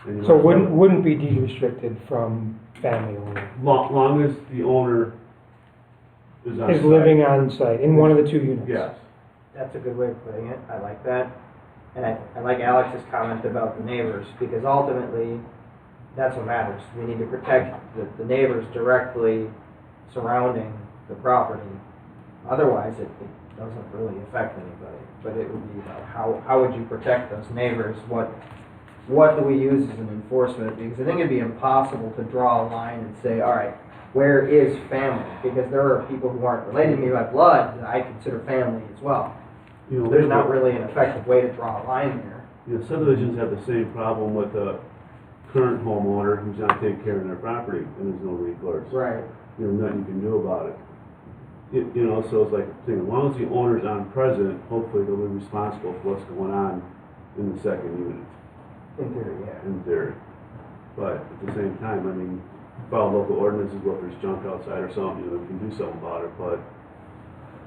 And you So want to- wouldn't be deed restricted from family only? Long as the owner is on Is site. living on site in one of the two units? Yes. That's a good way of putting it, I like that. And I like Alex's comment about the neighbors, because ultimately, that's what matters. We need to protect the neighbors directly surrounding the property. Otherwise, it doesn't really affect anybody. But it would be about how would you protect those neighbors? What do we use as an enforcement? Because I think it'd be impossible to draw a line and say, all right, where is family? Because there are people who aren't related to me by blood that I consider family as well. You know, There's not really an effective way to draw a line there. You know, subdivisions have the same problem with a current homeowner who's not taking care of their property, and there's no recourse. Right. You know, nothing you can do about it. You know, so it's like, as long as the owner's on present, hopefully they'll be responsible for what's going on in the second unit, In theory, yeah. in theory. But at the same time, I mean, follow local ordinances, what if there's junk outside or something, you know, we can do something about it, but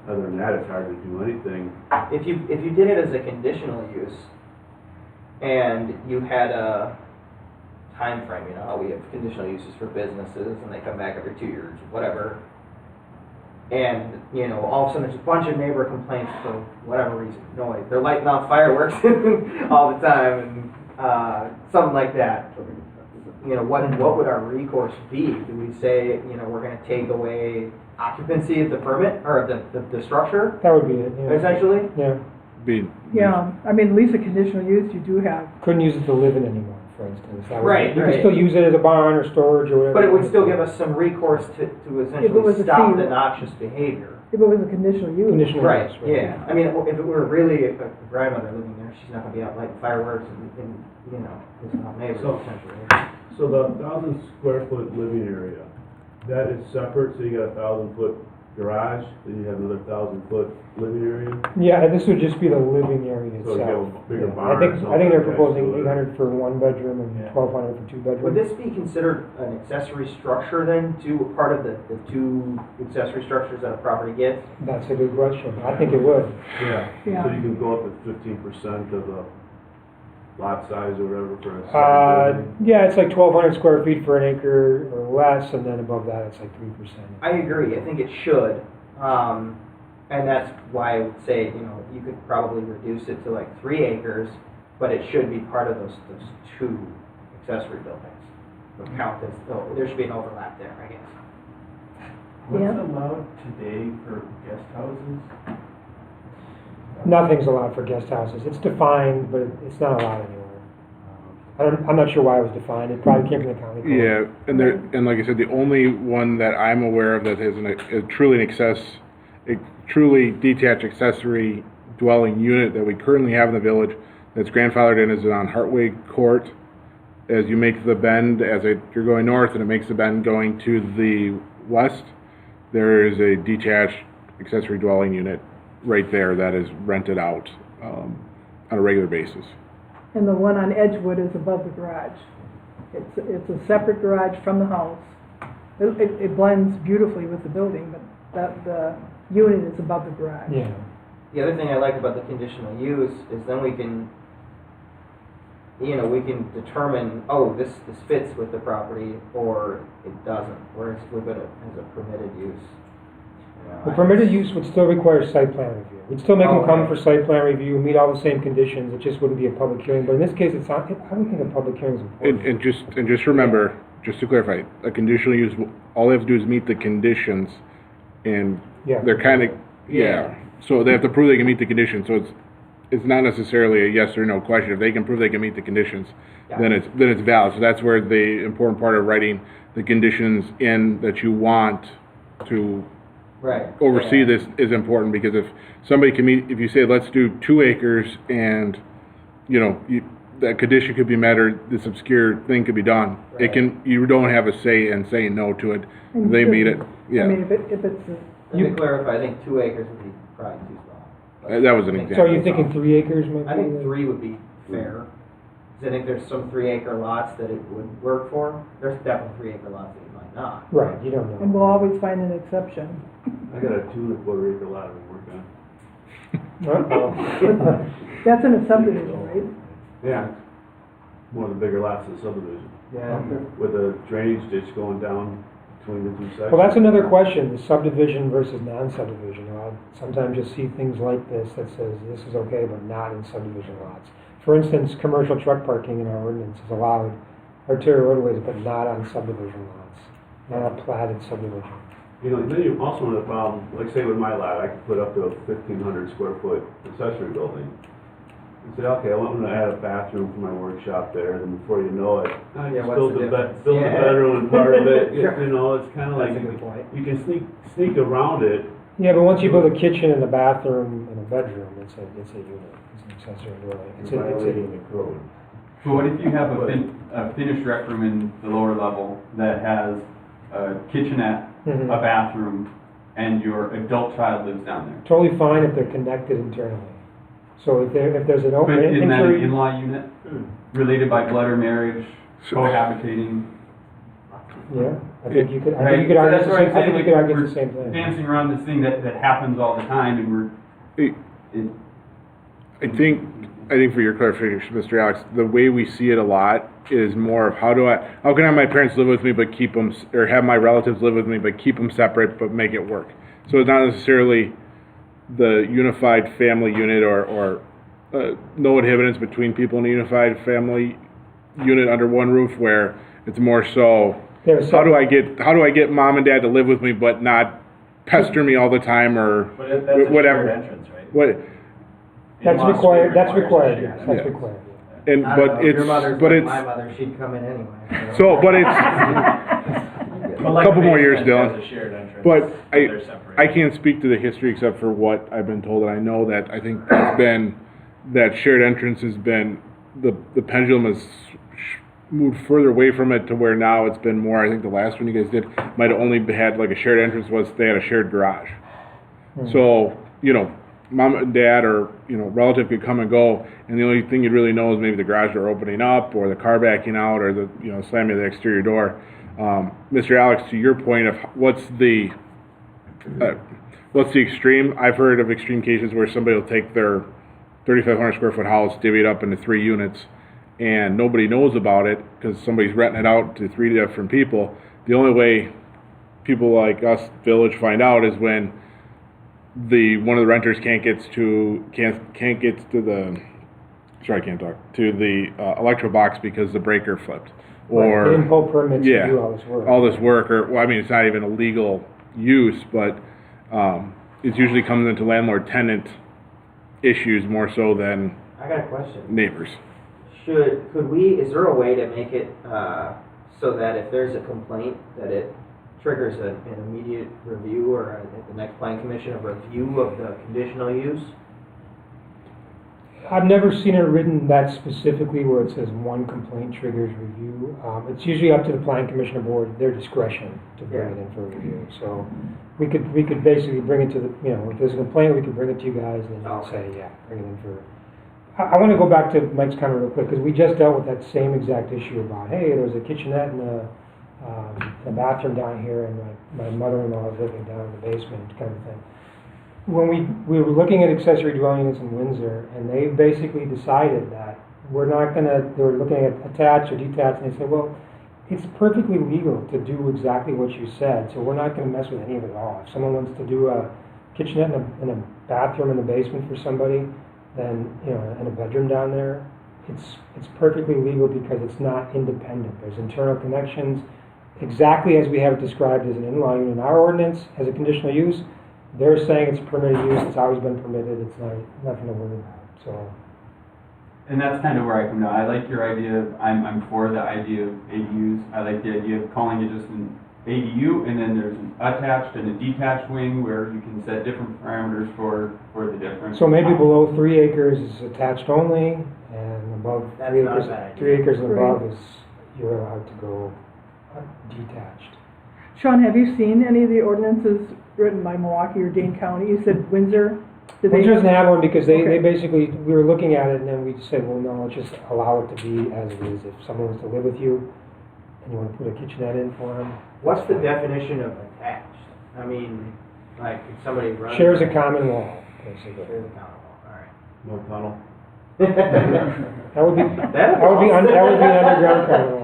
other than that, it's hard to do anything. If you did it as a conditional use, and you had a time frame, you know how we have conditional uses for businesses, and they come back every 2 years, whatever. And, you know, all of a sudden there's a bunch of neighbor complaints for whatever reason, noise. They're lighting off fireworks all the time, and something like that. You know, what would our recourse be? Do we say, you know, we're gonna take away occupancy of the permit, or the structure, That would be it, yeah. essentially? Yeah, Yeah, I mean, at least a conditional use, you do have, couldn't use it to live in anymore, for instance. That would- Right, You right. could still use it as a barn or storage or whatever. But it would still give us some recourse to If it was essentially a stop fee. the noxious behavior. if it was a conditional use. Conditional Right, use, yeah. I mean, if it were really a grandmother living there, she's not gonna be out lighting fireworks and you know, pissing off neighbors So- essentially. So the 1,000 square foot living area, that is separate, so you got a 1,000-foot garage, then you have another 1,000-foot living area? Yeah, and this would just be the living area So you have itself. a bigger Yeah. barn or I think something they're attached proposing to it. 800 for one bedroom and Yeah. 1,200 for two bedrooms. Would this be considered an accessory structure then, to part of the two accessory structures that a property gets? That's a good question. I think it would. Yeah, Yeah. so you can go up to 15% of the lot size or whatever for a second building. Yeah, it's like 1,200 square feet for an acre or less, and then above that, it's like 3%. I agree, I think it should. And that's why I would say, you know, you could probably reduce it to like 3 acres, but it should be part of those two accessory buildings. Would count as, there should be an overlap there, I guess. What's Yeah. allowed today for guest houses? Nothing's allowed for guest houses. It's defined, but it's not allowed anywhere. I'm not sure why it was defined. It probably came from the county code. Yeah, and like I said, the only one that I'm aware of that has a truly detached accessory dwelling unit that we currently have in the village that's grandfathered in is on Hartway Court. As you make the bend, you're going north and it makes the bend going to the west, there is a detached accessory dwelling unit right there that is rented out on a regular basis. And the one on Edgewood is above the garage. It's a separate garage from the house. It blends beautifully with the building, but the unit is above the garage. Yeah. The other thing I like about the conditional use is then we can, you know, we can determine, oh, this fits with the property or it doesn't, whereas with it as a permitted use. You know, The permitted use would still require site plan review. We'd still make them come Okay. for site plan review, meet all the same conditions. It just wouldn't be a public hearing. But in this case, it's not. I don't think a public hearing is important. And just remember, just to clarify, a conditional use, all they have to do is meet the conditions, and Yeah. they're kind of, yeah. So they have to prove they can meet the conditions, so it's not necessarily a yes or no question. If they can prove they can meet the conditions, then it's valid. So that's where the important part of writing the conditions in that you want to Right. oversee Yeah. this is important, because if somebody can meet, if you say, let's do 2 acres and, you know, that condition could be met or this obscure thing could be done. It can, you don't have a say in saying no to it. And They should- meet it, I yeah. mean, if it's, Let me clarify, I think 2 acres would be probably too small. That was an I think- So are example. you thinking 3 acres maybe? I think 3 would be fair. 'Cause I think there's some 3-acre lots that it would work for. There's definitely 3-acre lots that it might not. Right, you don't and know. we'll always find an exception. I got a 2 1/4 acre lot we work on. Uh-oh. That's in a subdivision, right? Yeah. One of the bigger lots in the subdivision, Yeah. with a drainage ditch going down between the 2 sections. Well, that's another question, the subdivision versus non-subdivision. Sometimes you see things like this that says this is okay, but not in subdivision lots. For instance, commercial truck parking in our ordinance is allowed arterial roadways, but not on subdivision lots, not on platted subdivision. You know, then you also have a problem, like say with my lot, I could put up to a 1,500 square foot accessory building. And say, okay, I want to add a bathroom for my workshop there, and then before you know it, I Yeah, just what's build the the difference? build the Yeah. bedroom and part of it, Sure. you know, it's kind of like, That's a good point. you can sneak around it. Yeah, but once you build a kitchen and a bathroom and a bedroom, it's a unit, it's an accessory dwelling. It's a- the code. But what if you have a finished rec room in the lower level that has a kitchenette, Mhm. a bathroom, and your adult child lives down there? Totally fine if they're connected internally. So if there's an But open, isn't that an inter- in-law unit, related by blood or marriage, cohabitating? yeah, I think you could, I Right, think you could so argue, that's the what same- I'm I saying, think you like, could argue we're the same thing. dancing around this thing that happens all the time, and Hey, I think for your clarification, Mr. Alex, the way we see it a lot is more of how can I have my parents live with me but keep them, or have my relatives live with me but keep them separate but make it work. So it's not necessarily the unified family unit or no inhibitants between people in a unified family unit under one roof, where it's more so, There's how do I get mom and dad to live with me but not pester me all the time or But that's a whatever. shared entrance, right? What, That's In-law required, suite that's requires a required, shared yes, that's Yeah. required. and I don't know, but if your mother's it's but like it's my mother, she'd come in anyway. so but it's But like couple more years, basement Dylan. has a shared entrance, but so they're separated. I can't speak to the history except for what I've been told, and I know that I think it's been that shared entrance has been the pendulum has moved further away from it to where now it's been more. I think the last one you guys did might have only had like a shared entrance was they had a shared garage. So mom and dad or relative could come and go, and the only thing you'd really know is maybe the garage door opening up or the car backing out or the slamming of the exterior door. Mr. Alex, to your point of what's the extreme? I've heard of extreme cases where somebody will take their 3,500 square foot house, divvy it up into 3 units, and nobody knows about it because somebody's renting it out to 3 different people. The only way people like us, village, find out is when one of the renters can't get to the electro box because the breaker flipped, or They didn't pull permits to yeah, do all this work. all this work, or well, I mean, it's not even a legal use, but it usually comes into landlord-tenant issues more so than I got a question. neighbors. Is there a way to make it, so that if there's a complaint, that it triggers an immediate review, or at the next plan commission, a review of the conditional use? I've never seen it written that specifically where it says one complaint triggers review. It's usually up to the plan commissioner board, their discretion to bring it in for review. So we could basically bring it to the, if there's a complaint, we could bring it to you guys and then you'd say, yeah, bring it in for. I want to go back to Mike's comment real quick, because we just dealt with that same exact issue about, hey, there's a kitchenette and a bathroom down here, and my mother-in-law is living down in the basement, kind of thing. When we were looking at accessory dwelling units in Windsor, and they basically decided that they were looking at attached or detached, and they said, well, it's perfectly legal to do exactly what you said, so we're not going to mess with any of it at all. If someone wants to do a kitchenette and a bathroom in the basement for somebody, then, and a bedroom down there, it's perfectly legal because it's not independent. There's internal connections, exactly as we have it described as an in-law unit in our ordinance, as a conditional use. They're saying it's permitted use, it's always been permitted, it's nothing to worry about, so. And that's kind of where I come down. I like your idea of, I'm for the idea of ADUs. I like the idea of calling it just an ADU, and then there's an attached and a detached wing where you can set different parameters for the different. So maybe below 3 acres is attached only, and above That's 3 not a acres, bad idea. 3 acres and above Right. is, you're allowed to go detached. Sean, have you seen any of the ordinances written by Milwaukee or Dane County? You said Windsor? Did they Windsor doesn't have one because they Okay. basically, we were looking at it and then we said, well, no, let's just allow it to be as it is. If someone wants to live with you and you want to put a kitchenette in for them. What's the definition of attached? I mean, like, if somebody runs. Shares a common wall, basically. Shares a common wall, alright. No tunnel. That would be, That's that would be an underground common wall.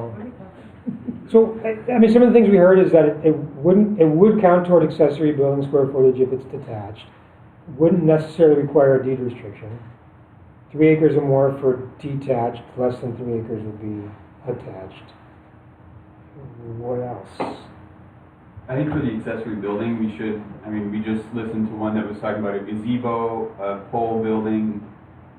So, I mean, some of the things we heard is that it would count toward accessory building square footage if it's detached. Wouldn't necessarily require a deed restriction. 3 acres or more for detached, less than 3 acres would be attached. What else? I think for the accessory building, we should, I mean, we just listened to one that was talking about a gazebo, a pole building,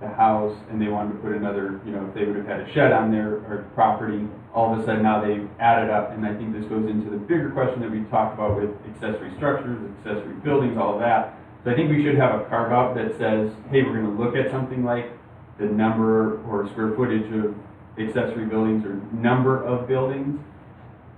the house, and they wanted to put another, you know, if they would have had a shed on their property, all of a sudden now they've added up, and I think this goes into the bigger question that we talked about with accessory structures, accessory buildings, all of that. So I think we should have a carve out that says, hey, we're gonna look at something like the number or square footage of accessory buildings or number of buildings,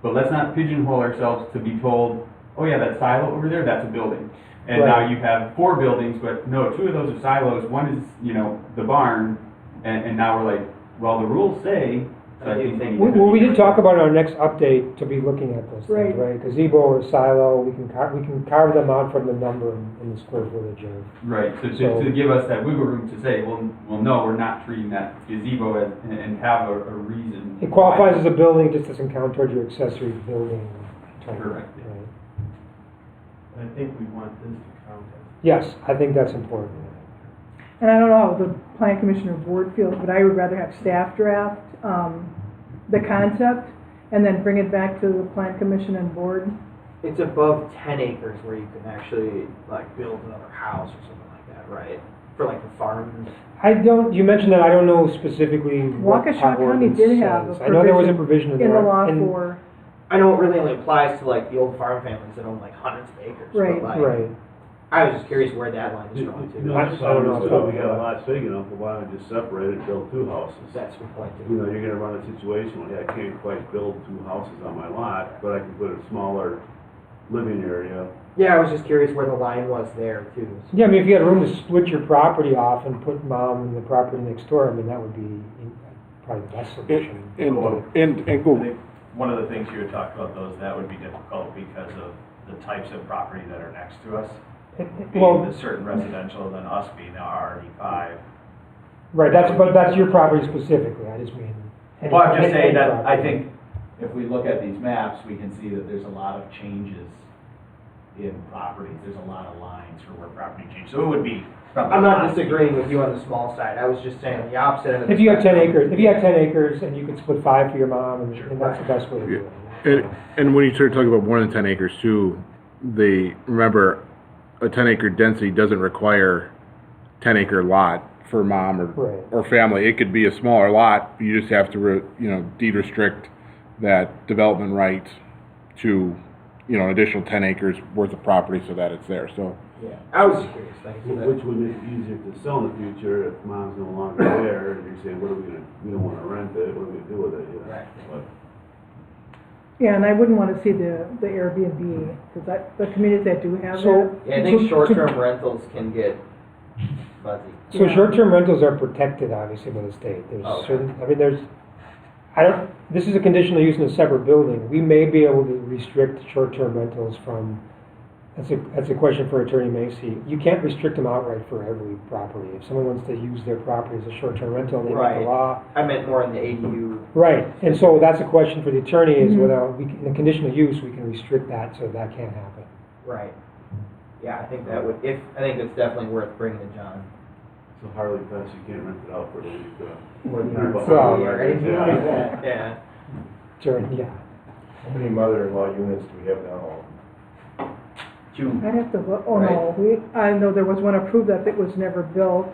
but let's not pigeonhole ourselves to be told, oh yeah, that silo over there, that's a building. And Right. now you have 4 buildings, but no, 2 of those are silos, one is, you know, the barn, and now we're like, well, the rules say, so I think. Well, we did talk about in our next update to be looking at those things, Right. right? Gazebo or silo, we can carve them out from the number in the square footage of. Right, so So- to give us that wiggle room to say, well, no, we're not treating that gazebo as, and have a reason. It qualifies as a building, it just doesn't count towards your accessory building. type, Correct. right? I think we want this to count as. Yes, I think that's important. And I don't know how the plan commission or board feels, but I would rather have staff draft, the concept, and then bring it back to the plan commission and board. It's above 10 acres where you can actually, like, build another house or something like that, right? For like the farms. You mentioned that, I don't know specifically what Waukesha our County ordinance did have a says. I know there was a provision in in there. the law and- for, I know it really only applies to like the old farm families that own like hundreds of acres. but, Right. like, Right. I was just curious where that line is You drawn know, to. I just I don't thought know. it was good, we got lots big enough, but why don't we just separate it and build 2 houses? That's the point You too. know, you're gonna run a situation where, I can't quite build 2 houses on my lot, but I can put a smaller living area. Yeah, I was just curious where the line was there too. Yeah, I mean, if you had room to split your property off and put mom in the property next door, I mean, that would be probably the best solution. And I go, think one of the things you had talked about those, that would be difficult because of the types of property that are next to us. Being Well, the certain residential, than us being the RD5. right, but that's your property specifically, I just mean. Well, I'm just saying any that, I property. think, if we look at these maps, we can see that there's a lot of changes in properties, there's a lot of lines for where property change, so it would be. I'm not disagreeing with you on the small side. I was just saying the opposite end of the If you have 10 spectrum. acres, if you have 10 acres and you could split 5 for your mom, and that's the best way to do it. and when you start talking about more than 10 acres too, remember, a 10-acre density doesn't require 10-acre lot for mom Right. or family. It could be a smaller lot, you just have to, deed restrict that development right to, an additional 10 acres worth of property so that it's there, so. Yeah, I was just curious. Thank you. Which would make it easier to sell in the future if mom's no longer there, and you're saying, we don't wanna rent it, what are we gonna do with it, you know? Right. But yeah, and I wouldn't want to see the Airbnb, because the communities that do have So- that, Yeah, I think short-term rentals can get fuzzy. So Yeah. short-term rentals are protected, obviously, by the state. There's Okay. certain, this is a conditional use in a separate building. We may be able to restrict short-term rentals from, that's a question for Attorney Macy. You can't restrict them outright for every property. If someone wants to use their property as a short-term rental, they make Right. the law. I meant more in the ADU. Right, and so that's a question for the attorney, is Mhm. whether in the conditional use, we can restrict that so that can't happen. Right. Yeah, I think that would, I think it's definitely worth bringing to John. So Harley Fest, you can't rent it out for a week, Well, Or anything like that. Yeah. During, yeah. How many mother-in-law units do we have now? I'd have to look, oh no, I know there was one approved that it was never built.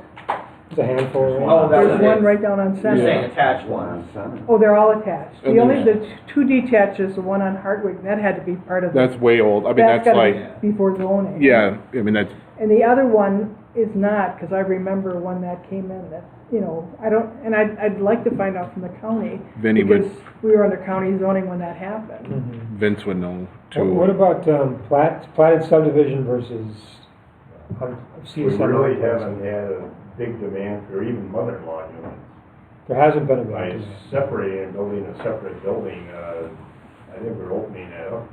It's a handful, right? Oh, that There's was one it. right down on You're Center. saying attached ones. Oh, they're all attached. And The only, there's- the 2 detaches, the one on Hartwick, that had to be part of the. That's way old, I mean, That's that's gotta like, be before zoning. yeah, I mean, that's, And the other one is not, because I remember when that came in, that you know, I don't, and I'd like to find out from the county. Vinny would- Because we were under county zoning when that happened. Vince would know What too. about platted subdivision versus We CSM? really haven't had a big demand for even mother-in-law units. There hasn't been a By big. separating and building a separate building, I think we're opening that up.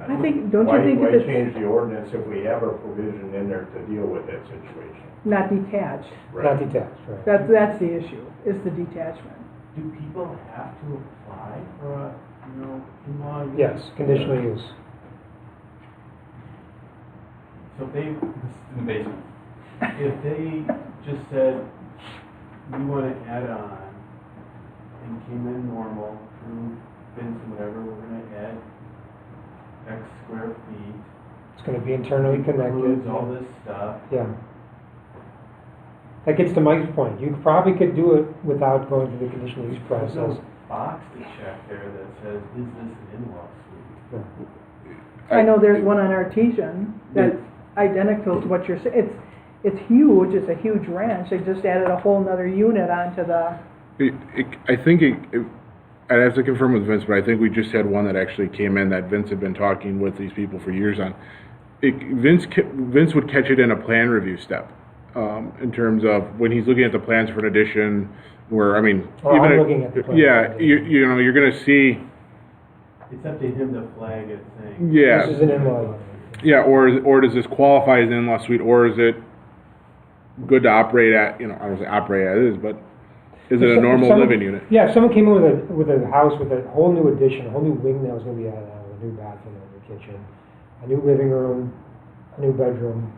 I think, don't you think Why if it's change the ordinance if we have a provision in there to deal with that situation? not detached? Not detached, right? That's the issue, is the detachment. Do people have to apply for a, in-law unit? Yes, conditional use. So if they, This is in the basement. if they just said, we want to add on, and came in normal, through Vince and whatever, we're gonna add X square feet. It's gonna be internally connected. Includes all this stuff. Yeah. That gets to Mike's point. You probably could do it without going through the conditional use There's process. no box to check there that says, is this an in-law suite? I know there's one on Artesian that's identical to what you're saying. It's huge, it's a huge ranch. They just added a whole nother unit onto the, I think I'd have to confirm with Vince, but I think we just had one that actually came in that Vince had been talking with these people for years on. Vince would catch it in a plan review step, in terms of when he's looking at the plans for an addition, where, I mean. Oh, even I'm looking at the plan. Yeah, you know, you're gonna see, It's up to him to flag it saying. yeah. This is an in-law unit. Yeah, or does this qualify as an in-law suite, or is it good to operate at, you know, I don't say operate as it is, but is it If a some- normal if someone- living unit? Yeah, if someone came in with a house with a whole new addition, a whole new wing that was gonna be added on, a new bathroom, a new kitchen, a new living room, a new bedroom,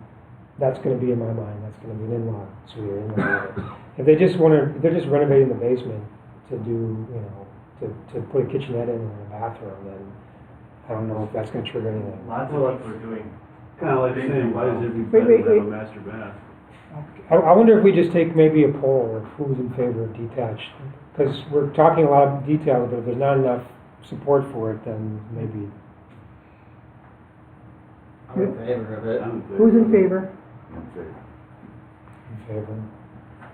that's gonna be in my mind, that's gonna be an in-law suite or in-law unit. If they're just renovating the basement to do, you know, to put a kitchenette in and a bathroom, then I don't know if that's gonna trigger anything. Lots of people are doing. Kinda like saying, why does every Wait, bedroom have wait. a master bath? I wonder if we just take maybe a poll of who's in favor of detached, because we're talking a lot of details, but if there's not enough support for it, then maybe. I'm in favor of it. I'm in favor. who's in favor? In favor.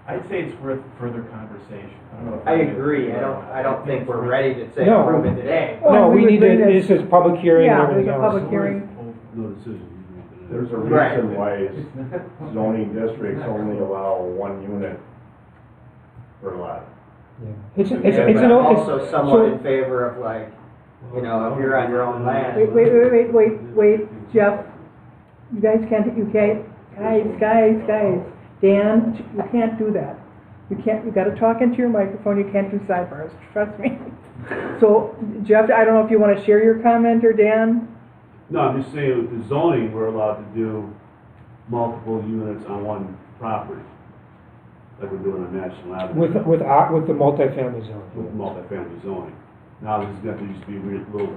I'd say it's worth further conversation. I don't know if I I'm- agree, I don't think we're ready to say No. approve it today. Well, No, we we would need bring to, this- this is public hearing and Yeah, everything there's a else. public hearing. No decision. There's a Right. reason why zoning districts only allow one unit per lot. Yeah. It's Yeah, an, but I'm it's, also somewhat so- in favor of like, you know, if you're on your own land. Wait, Jeff. You guys can't, guys. Dan, you can't do that. You gotta talk into your microphone, you can't do sidebars, trust me. So, Jeff, I don't know if you wanna share your comment, or Dan? No, I'm just saying with the zoning, we're allowed to do multiple units on one property. Like we're doing on National Avenue. with the multifamily zone. With multifamily zoning. Now, this is going to just be a little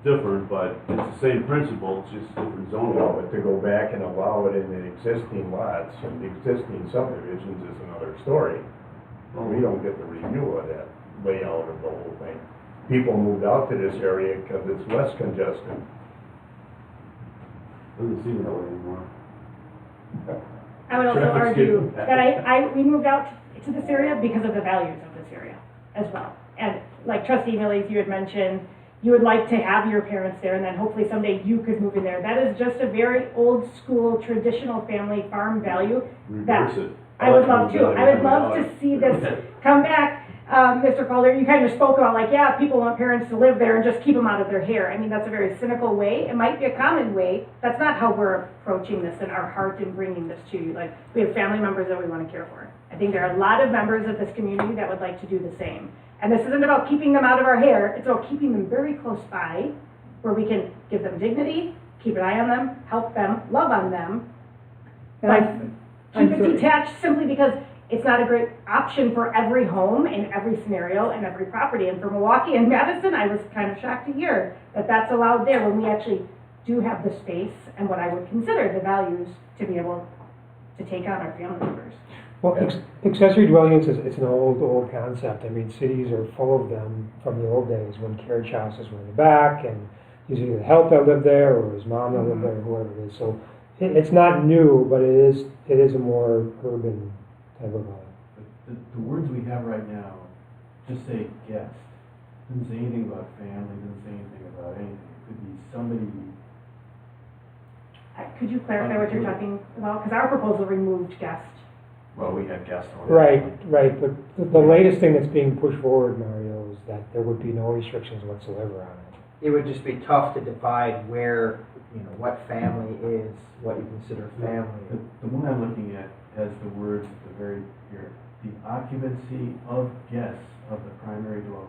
different, but it's the same principle, it's just different zoning. Well, but to go back and allow it in the existing lots and the existing subdivisions is another story. We don't get the review of that layout of the whole thing. People moved out to this area because it's less congested. Doesn't seem that way anymore. I would also Traffic's argue getting that we moved out to this area because of the values of this area as well. And like trustee Millies, you had mentioned, you would like to have your parents there, and then hopefully someday you could move in there. That is just a very old school, traditional family farm value. That Reverse it. I would love to. I would love to see this come back. Mr. Calder, you kind of spoke about like, yeah, people want parents to live there and just keep them out of their hair. I mean, that's a very cynical way. It might be a common way. That's not how we're approaching this in our heart and bringing this to you. Like, we have family members that we want to care for. I think there are a lot of members of this community that would like to do the same. And this isn't about keeping them out of our hair. It's about keeping them very close by, where we can give them dignity, keep an eye on them, help them, love on them. And But keep it detached simply because it's not a great option for every home in every scenario and every property. And for Milwaukee and Madison, I was kind of shocked to hear that that's allowed there when we actually do have the space and what I would consider the values to be able to take on our family members. Well, accessory dwelling units it's an old concept. I mean, cities are full of them from the old days when carriage houses were in the back, and usually the help that lived there or his mom that lived there, whoever it is. So it's not new, but it is a more urban type of But the words we have right now just say guest. Doesn't say anything about family, doesn't say anything about anything. It could be somebody. Could you clarify what you're talking about? Because our proposal removed guest. Well, we had guest order. Right, but the latest thing that's being pushed forward, Mario, is that there would be no restrictions whatsoever on it. It would just be tough to divide where, what family is, what you consider family. The one I'm looking at has the words at the very here. The occupancy of guests of the primary dwelling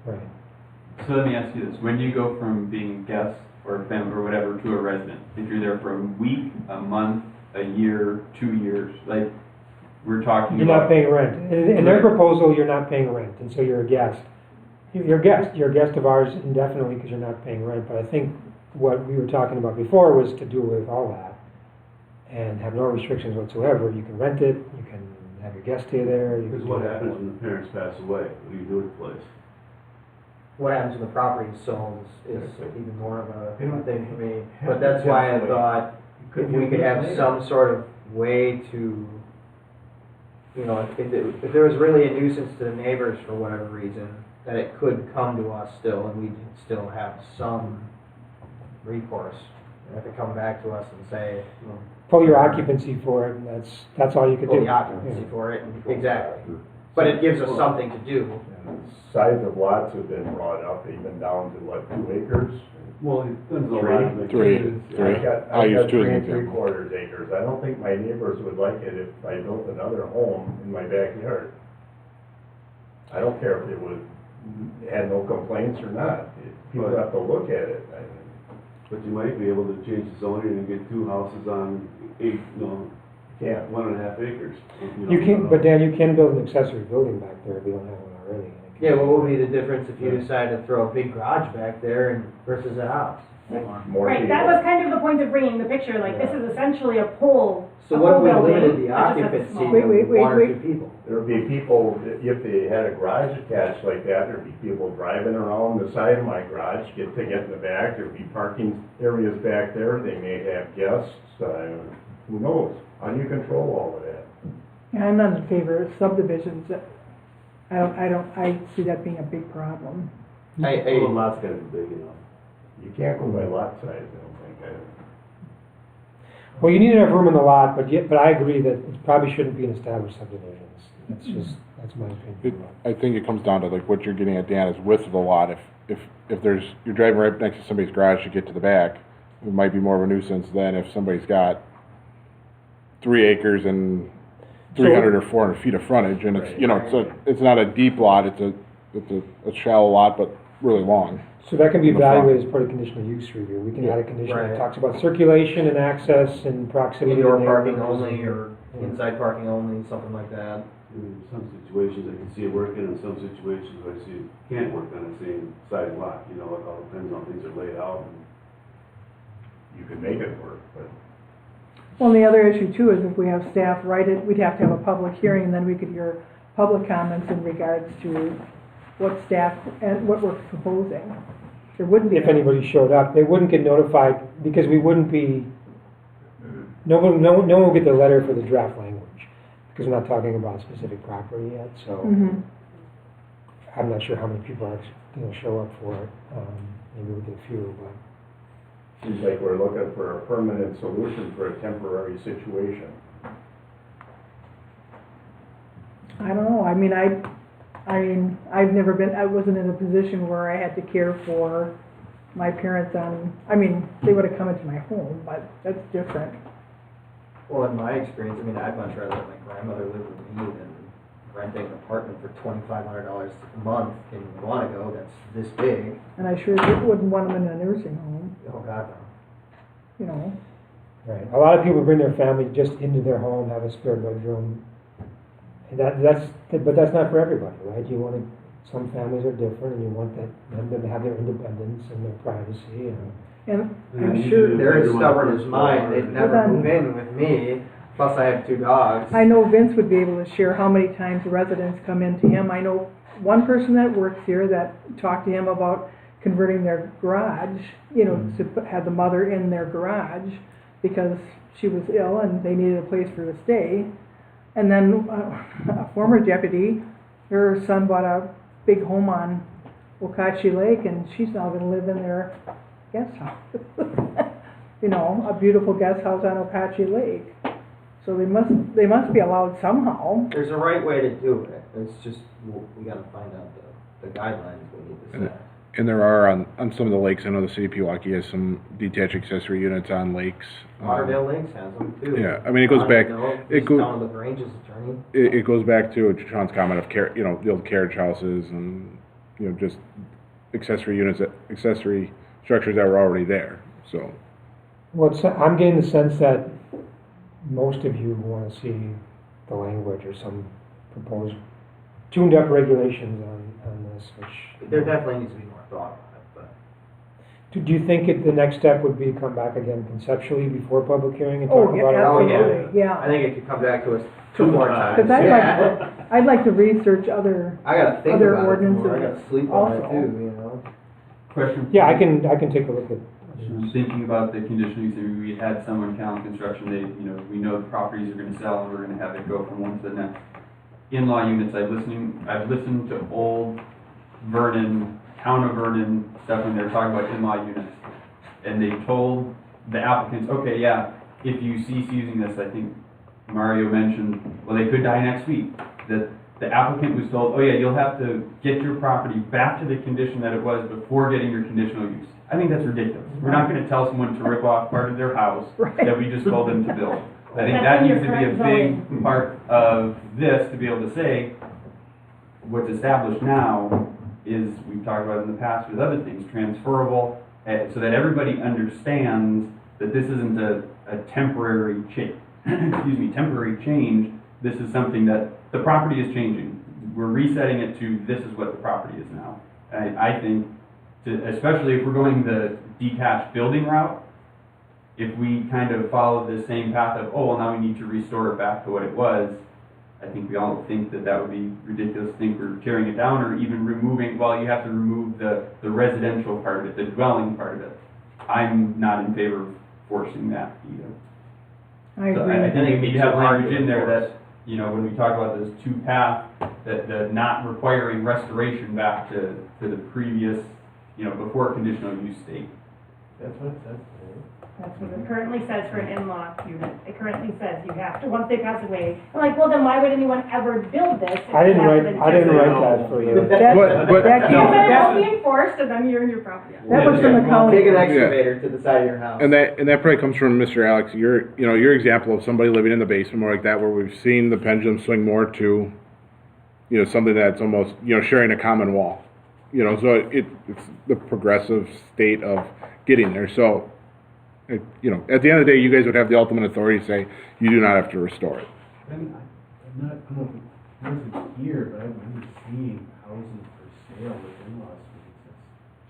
unit. Right. So let me ask you this, when you go from being guest or family or whatever to a resident, if you're there for a week, a month, a year, 2 years, like, we're talking You're about. not paying rent. In their proposal, you're not paying rent, and so you're a guest. You're a guest of ours indefinitely because you're not paying rent, but I think what we were talking about before was to do with all that and have no restrictions whatsoever. You can rent it, you can have your guest stay there. Because what happens when the parents pass away? What do you do with the place? What happens when the property is sold is even more of a They don't thing for me. have But that's to why I pass away. thought if we could have some sort of way to, if there was really a nuisance to the neighbors for whatever reason, that it could come to us still and we'd still have some recourse. They have to come back to us and say, Pull your occupancy for it, and that's all you could do. pull the occupancy for it, exactly. But it gives us something to do. And the size of lots have been brought up, even down to what, 2 acres? Well, it depends on a lot of things. I'll use 2 as an I got example. 3/4 acres. I don't think my neighbors would like it if I built another home in my backyard. I don't care if it was, had no complaints or not. People have to look at it. But you might be able to change the zoning and get 2 houses on 1.5 acres. You can, but Dan, you can build an accessory building back there if you don't have one already. Yeah, what would be the difference if you decide to throw a big garage back there and versus a house? More Right, that people. was kind of the point of bringing the picture, like, this is essentially a pole, So a what if pole we building, limited the that just has a occupancy small- Wait, to one or wait. 2 people? There would be people, if they had a garage attached like that, there'd be people driving around the side of my garage, get in the back, there'd be parking areas back there, they may have guests, who knows? How do you control all of that? Yeah, I'm not in favor of subdivisions. I see that being a big problem. Well, the lot's gotta be big enough. You can't go by lot size, I don't think. Well, you need enough room in the lot, but I agree that it probably shouldn't be an established subdivision. That's my opinion. I think it comes down to like what you're getting at, Dan, is width of the lot. If you're driving right next to somebody's garage to get to the back, it might be more of a nuisance than if somebody's got 3 acres and 300 or 400 feet of frontage, and it's not a deep lot, it's a shallow lot, but really long. So that can be In the front. evaluated as part of conditional use review. We can add a condition that Right. talks about circulation and access and proximity to Indoor parking neighbors. only or inside parking only, something like that. In some situations, I can see it working, in some situations, I see it can't work on the same size lot, it all depends on things are laid out. You could make it work, but Well, the other issue too is if we have staff write it, we'd have to have a public hearing, and then we could hear public comments in regards to what staff, and what we're proposing. There wouldn't be. If anybody showed up, they wouldn't get notified because we wouldn't be, no one will get the letter for the draft language because we're not talking about specific property yet, so Mhm. I'm not sure how many people are going to show up for it. Maybe we'll get a few, but. seems like we're looking for a permanent solution for a temporary situation. I don't know, I mean, I wasn't in a position where I had to care for my parents they would have come into my home, but that's different. Well, in my experience, I'd much rather let my grandmother live with me than renting an apartment for $2,500 a month in Quantico that's this big. And I sure wouldn't want them in a nursing home, Oh, God, no. Right. A lot of people bring their family just into their home, have a spare bedroom. And but that's not for everybody, right? Some families are different, and you want them to have their independence and their privacy. and Yeah, I'm you sure, do. They're as stubborn as mine, they'd never Hold on. move in with me, plus I have 2 dogs. I know Vince would be able to share how many times residents come into him. I know one person that works here that talked to him about converting their garage, to have the mother in their garage because she was ill and they needed a place for her to stay. And then a former deputy, her son bought a big home on Wakachi Lake, and she's now gonna live in their guest house. You know, a beautiful guest house on Wakachi Lake. So they must be allowed somehow. There's a right way to do it, it's just, we gotta find out the guidelines we need to set. And there are on some of the lakes, I know the city of Pewaukee has some detached accessory units on lakes. Lauderdale Lakes has them too. Yeah, I mean, it goes back, It goes. Telling the Grange's attorney. it goes back to Sean's comment of you know, the old carriage houses and, you know, just accessory units, accessory structures that were already there, so. I'm getting the sense that most of you want to see the language or some proposed tuned up regulations on this, which. There definitely needs to be more thought on it, but. Do you think the next step would be to come back again conceptually before public hearing and Oh, talk yeah, about it? absolutely, yeah. I think it could come back to us two more times. Because I'd like to research other, I gotta think other about it ordinances more, I gotta sleep on it also. too, you know? Question? Yeah, I can take a look at. I'm thinking about the conditional use, maybe we had someone Callan Construction, they, you know, we know the properties are gonna sell and we're gonna have it go from one to the next. In-law units, I've listened to old Vernon, town of Vernon stuff when they're talking about in-law units. And they told the applicants, okay, yeah, if you cease using this, I think Mario mentioned, well, they could die next week. That the applicant was told, oh yeah, you'll have to get your property back to the condition that it was before getting your conditional use. I think that's ridiculous. We're not gonna tell someone to rip off part of their house that we just told them to build. I think that needs to be a big part of this, to be able to say, what's established now is, we've talked about in the past with other things, transferable, so that everybody understands that this isn't a temporary temporary change. This is something that the property is changing. We're resetting it to, this is what the property is now. I think, especially if we're going the detached building route, if we kind of follow the same path of, oh, well, now we need to restore it back to what it was, I think we all think that would be ridiculous to think we're tearing it down or even removing, well, you have to remove the residential part of it, the dwelling part of it. I'm not in favor of forcing that either. I So agree. I think we need to have language in there that, you know, when we talk about this two path, that the not requiring restoration back to the previous, you know, before conditional use state. That's what it says today. That's what it currently says for an in-law unit. It currently says you have to, once they pass away. I'm like, well, then why would anyone ever build this? if I didn't it write hasn't that for you. That But- can't, Because then it that, won't be enforced and then you're in your property. that was from the county. Take an excavator to the side of your house. And that probably comes from Mr. Alex, your example of somebody living in the basement, more like that, where we've seen the pendulum swing more to, you know, something that's almost, you know, sharing a common wall. You know, so it's the progressive state of getting there. So, you know, at the end of the day, you guys would have the ultimate authority to say, you do not have to restore it. I'm not, I don't know if it's here, but I'm seeing houses for sale with in-law suites.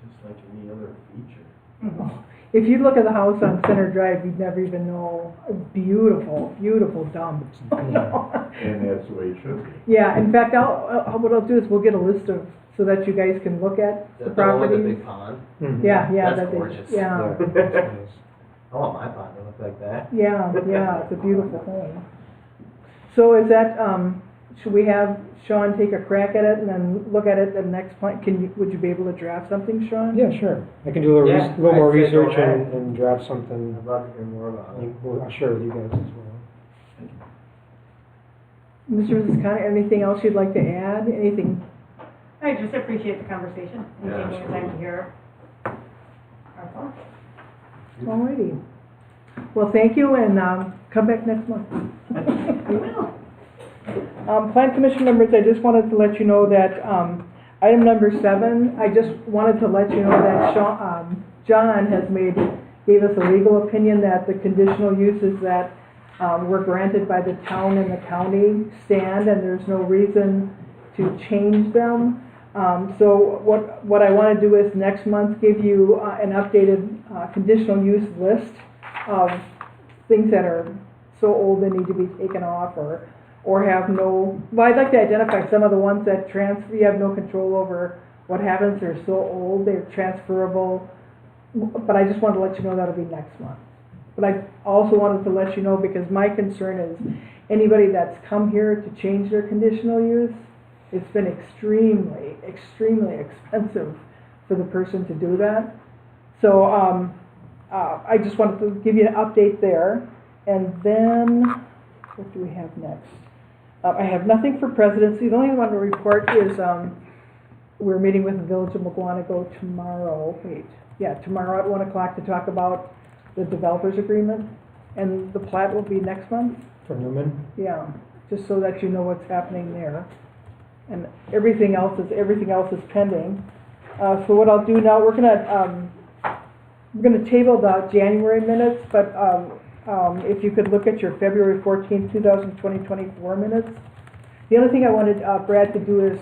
It's just like any other feature. If you look at the house on Center Drive, you'd never even know. Beautiful, beautiful dump. And that's the way it should be. Yeah, in fact, what I'll do is we'll get a list of, so that you guys can look at the The one with the properties. big pond. Yeah, yeah. That's that they- gorgeous. Yeah, I want my pond to look like that. yeah, it's a beautiful home. So is that, should we have Sean take a crack at it and then look at it the next point? Would you be able to draft something, Sean? Yeah, sure. I can do a little, Yeah, little more I'd say go research ahead. and draft something. I'd love to hear more about it. I'll share with you guys as well. Mr. Visconti, anything else you'd like to add? Anything? I just appreciate the conversation and Yeah, taking the time to hear our thoughts. Alrighty. Well, thank you, and come back next month. Plan Commission members, I just wanted to let you know that item number 7, I just wanted to let you know that John gave us a legal opinion that the conditional uses that were granted by the town and the county stand, and there's no reason to change them. So what I want to do is next month give you an updated conditional use list of things that are so old they need to be taken off or have no, well, I'd like to identify some of the ones that you have no control over what happens. They're so old, they're transferable, but I just want to let you know that'll be next month. But I also wanted to let you know, because my concern is anybody that's come here to change their conditional use, it's been extremely, extremely expensive for the person to do that. So, I just wanted to give you an update there. And then, what do we have next? I have nothing for presidency. The only one to report is, we're meeting with the Village of McGuanago tomorrow. Tomorrow at 1 o'clock to talk about the developers agreement. And the plat will be next month. For Newman? Yeah, just so that you know what's happening there. And everything else is pending. So what I'll do now, we're gonna table the January minutes, but if you could look at your February 14th, 2024 minutes. The other thing I wanted Brad to do is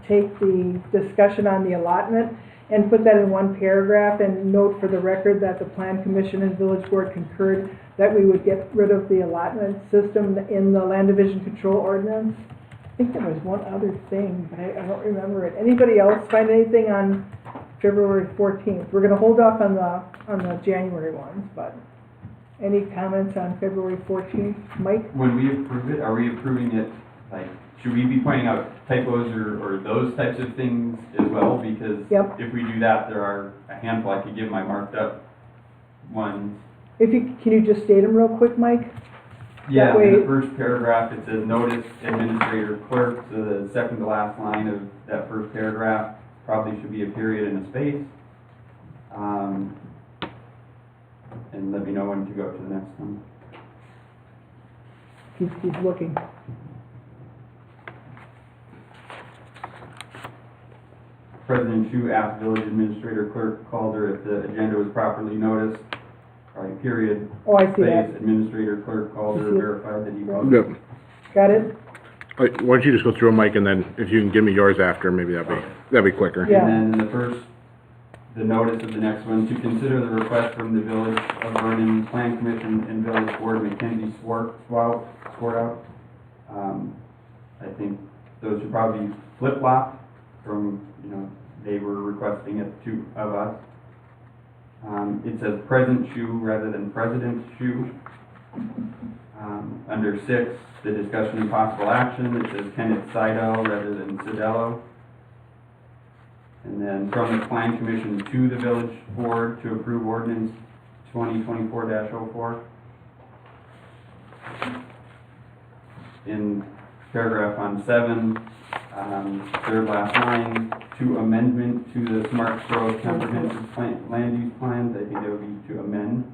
take the discussion on the allotment and put that in one paragraph and note for the record that the Plan Commission and Village Board concurred that we would get rid of the allotment system in the Land Division Control Ordinance. I think there was one other thing, but I don't remember it. Anybody else find anything on February 14th? We're gonna hold off on the January ones, but any comments on February 14th? Mike? When we approve it, are we approving it, like, should we be pointing out typos or those types of things as well? Because Yep. if we do that, there are a handful I could give my marked up ones. Can you just state them real quick, Mike? Yeah, That way- in the first paragraph, it says notice administrator clerk, so the second to last line of that first paragraph probably should be a period and a space. And let me know when to go to the next one. He's looking. President Shu asked village administrator clerk Calder if the agenda was properly noticed. Right, period. Oh, I see Space, that. administrator clerk Calder You see it? verified that he posted. Yep. Got it? Why don't you just go through them, Mike, and then if you can give me yours after, maybe that'd be quicker. Yeah. And then in the first, the notice of the next one, to consider the request from the Village of Vernon Plan Commission and Village Board Mackenzie Swart out. I think those should probably be flip-flopped from, they were requesting it of us. It says present Shu rather than President Shu. Under 6, the discussion and possible action, it says Kenneth Seidel rather than Sedello. And then from the Plan Commission to the Village Board to approve ordinance 2024-04. In paragraph on 7, third last line, to amendment to the Smart Growth Comprehensive Land Use Plans, I think that would be to amend.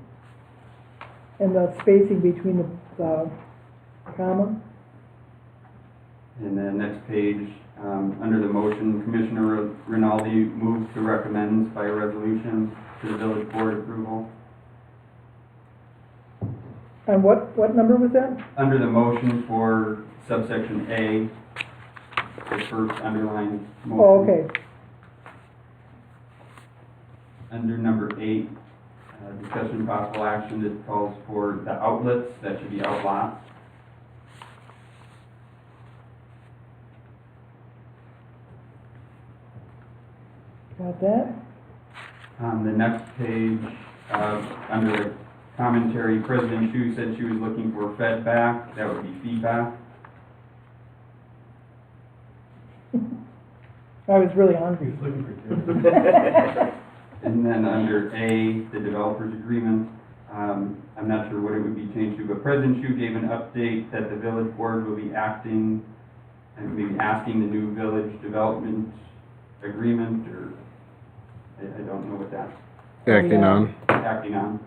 And the spacing between the comma? And then next page, under the motion, Commissioner Rinaldi moved to recommend by a resolution to the Village Board approval. And what number was that? Under the motion for subsection A, the first underlined motion. Oh, okay. Under number 8, discussion and possible action, it calls for the outlets, that should be outlots. Got that? The next page, under the commentary, President Shu said she was looking for feedback, that would be feedback. I was really hungry. He's looking for two. And then under A, the developers agreement, I'm not sure what it would be changed to, but President Shu gave an update that the village board will be acting and maybe asking the new village development agreement, or I don't know what that's Acting on. acting on.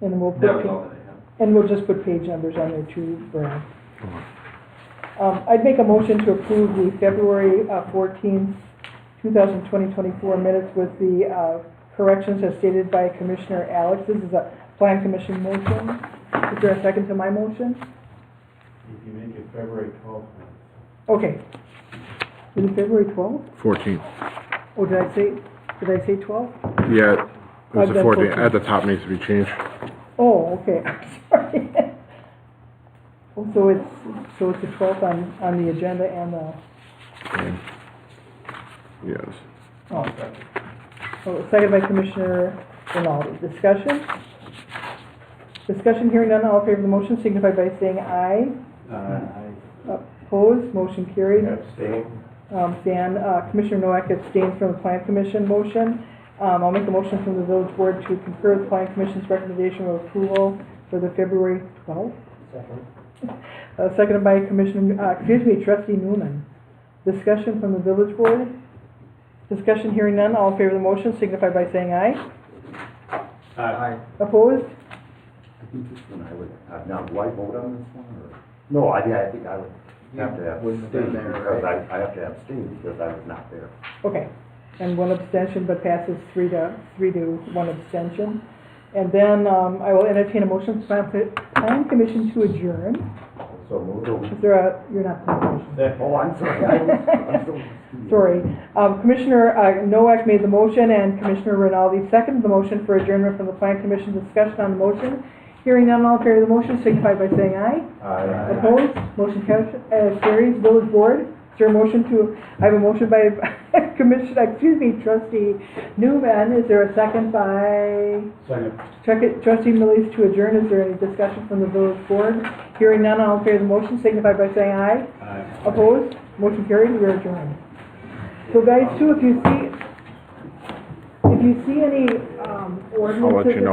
And we'll That was put, all that I had. and we'll just put page numbers on there too, Brad. I'd make a motion to approve the February 14th, 2024 minutes with the corrections as stated by Commissioner Alex. This is a Plan Commission motion. Is there a second to my motion? If you make it February 12th, Okay. Is it February 12th? 14. Oh, did I say 12? Yeah, it was I've the done 14. 14. At the top needs to be changed. Oh, okay. Sorry. Oh, so it's the 12th on the agenda and the, Yes. oh. Second by Commissioner Rinaldi. Discussion? Discussion, hearing none, all in favor of the motion signify by saying aye. Opposed, motion carried. Abstain. Dan, Commissioner Nowak abstains from the Plan Commission motion. I'll make a motion from the village board to concur with the Plan Commission's recommendation of approval for the February 12th. Second. Seconded by Trustee Newman. Discussion from the village board? Discussion, hearing none, all in favor of the motion signify by saying aye. Aye. Opposed? I think this one I would, now, do I vote on this one, or? No, I think I would have to Wouldn't have been abstain, there, because right? I have to abstain because I was not there. Okay, and one abstention, but passes 3 to 1 abstention. And then, I will entertain a motion for Plan Commission to adjourn. So moved. Is there a, you're not Plan Commission. Oh, I'm sorry, I'm so. Sorry. Commissioner Nowak made the motion and Commissioner Rinaldi seconded the motion for adjournment from the Plan Commission. Discussion on the motion. Hearing none, all in favor of the motion signify by saying aye. Aye. Opposed? Motion carries. Village Board, is there a motion to, I have a motion by Trustee Newman. Is there a second by Trustee Millies to adjourn? Is there any discussion from the Village Board? Hearing none, all in favor of the motion signify by saying aye. Aye. Opposed? Motion carried. We are adjourned. So guys, too, if you see any ordinances. I'll let you know.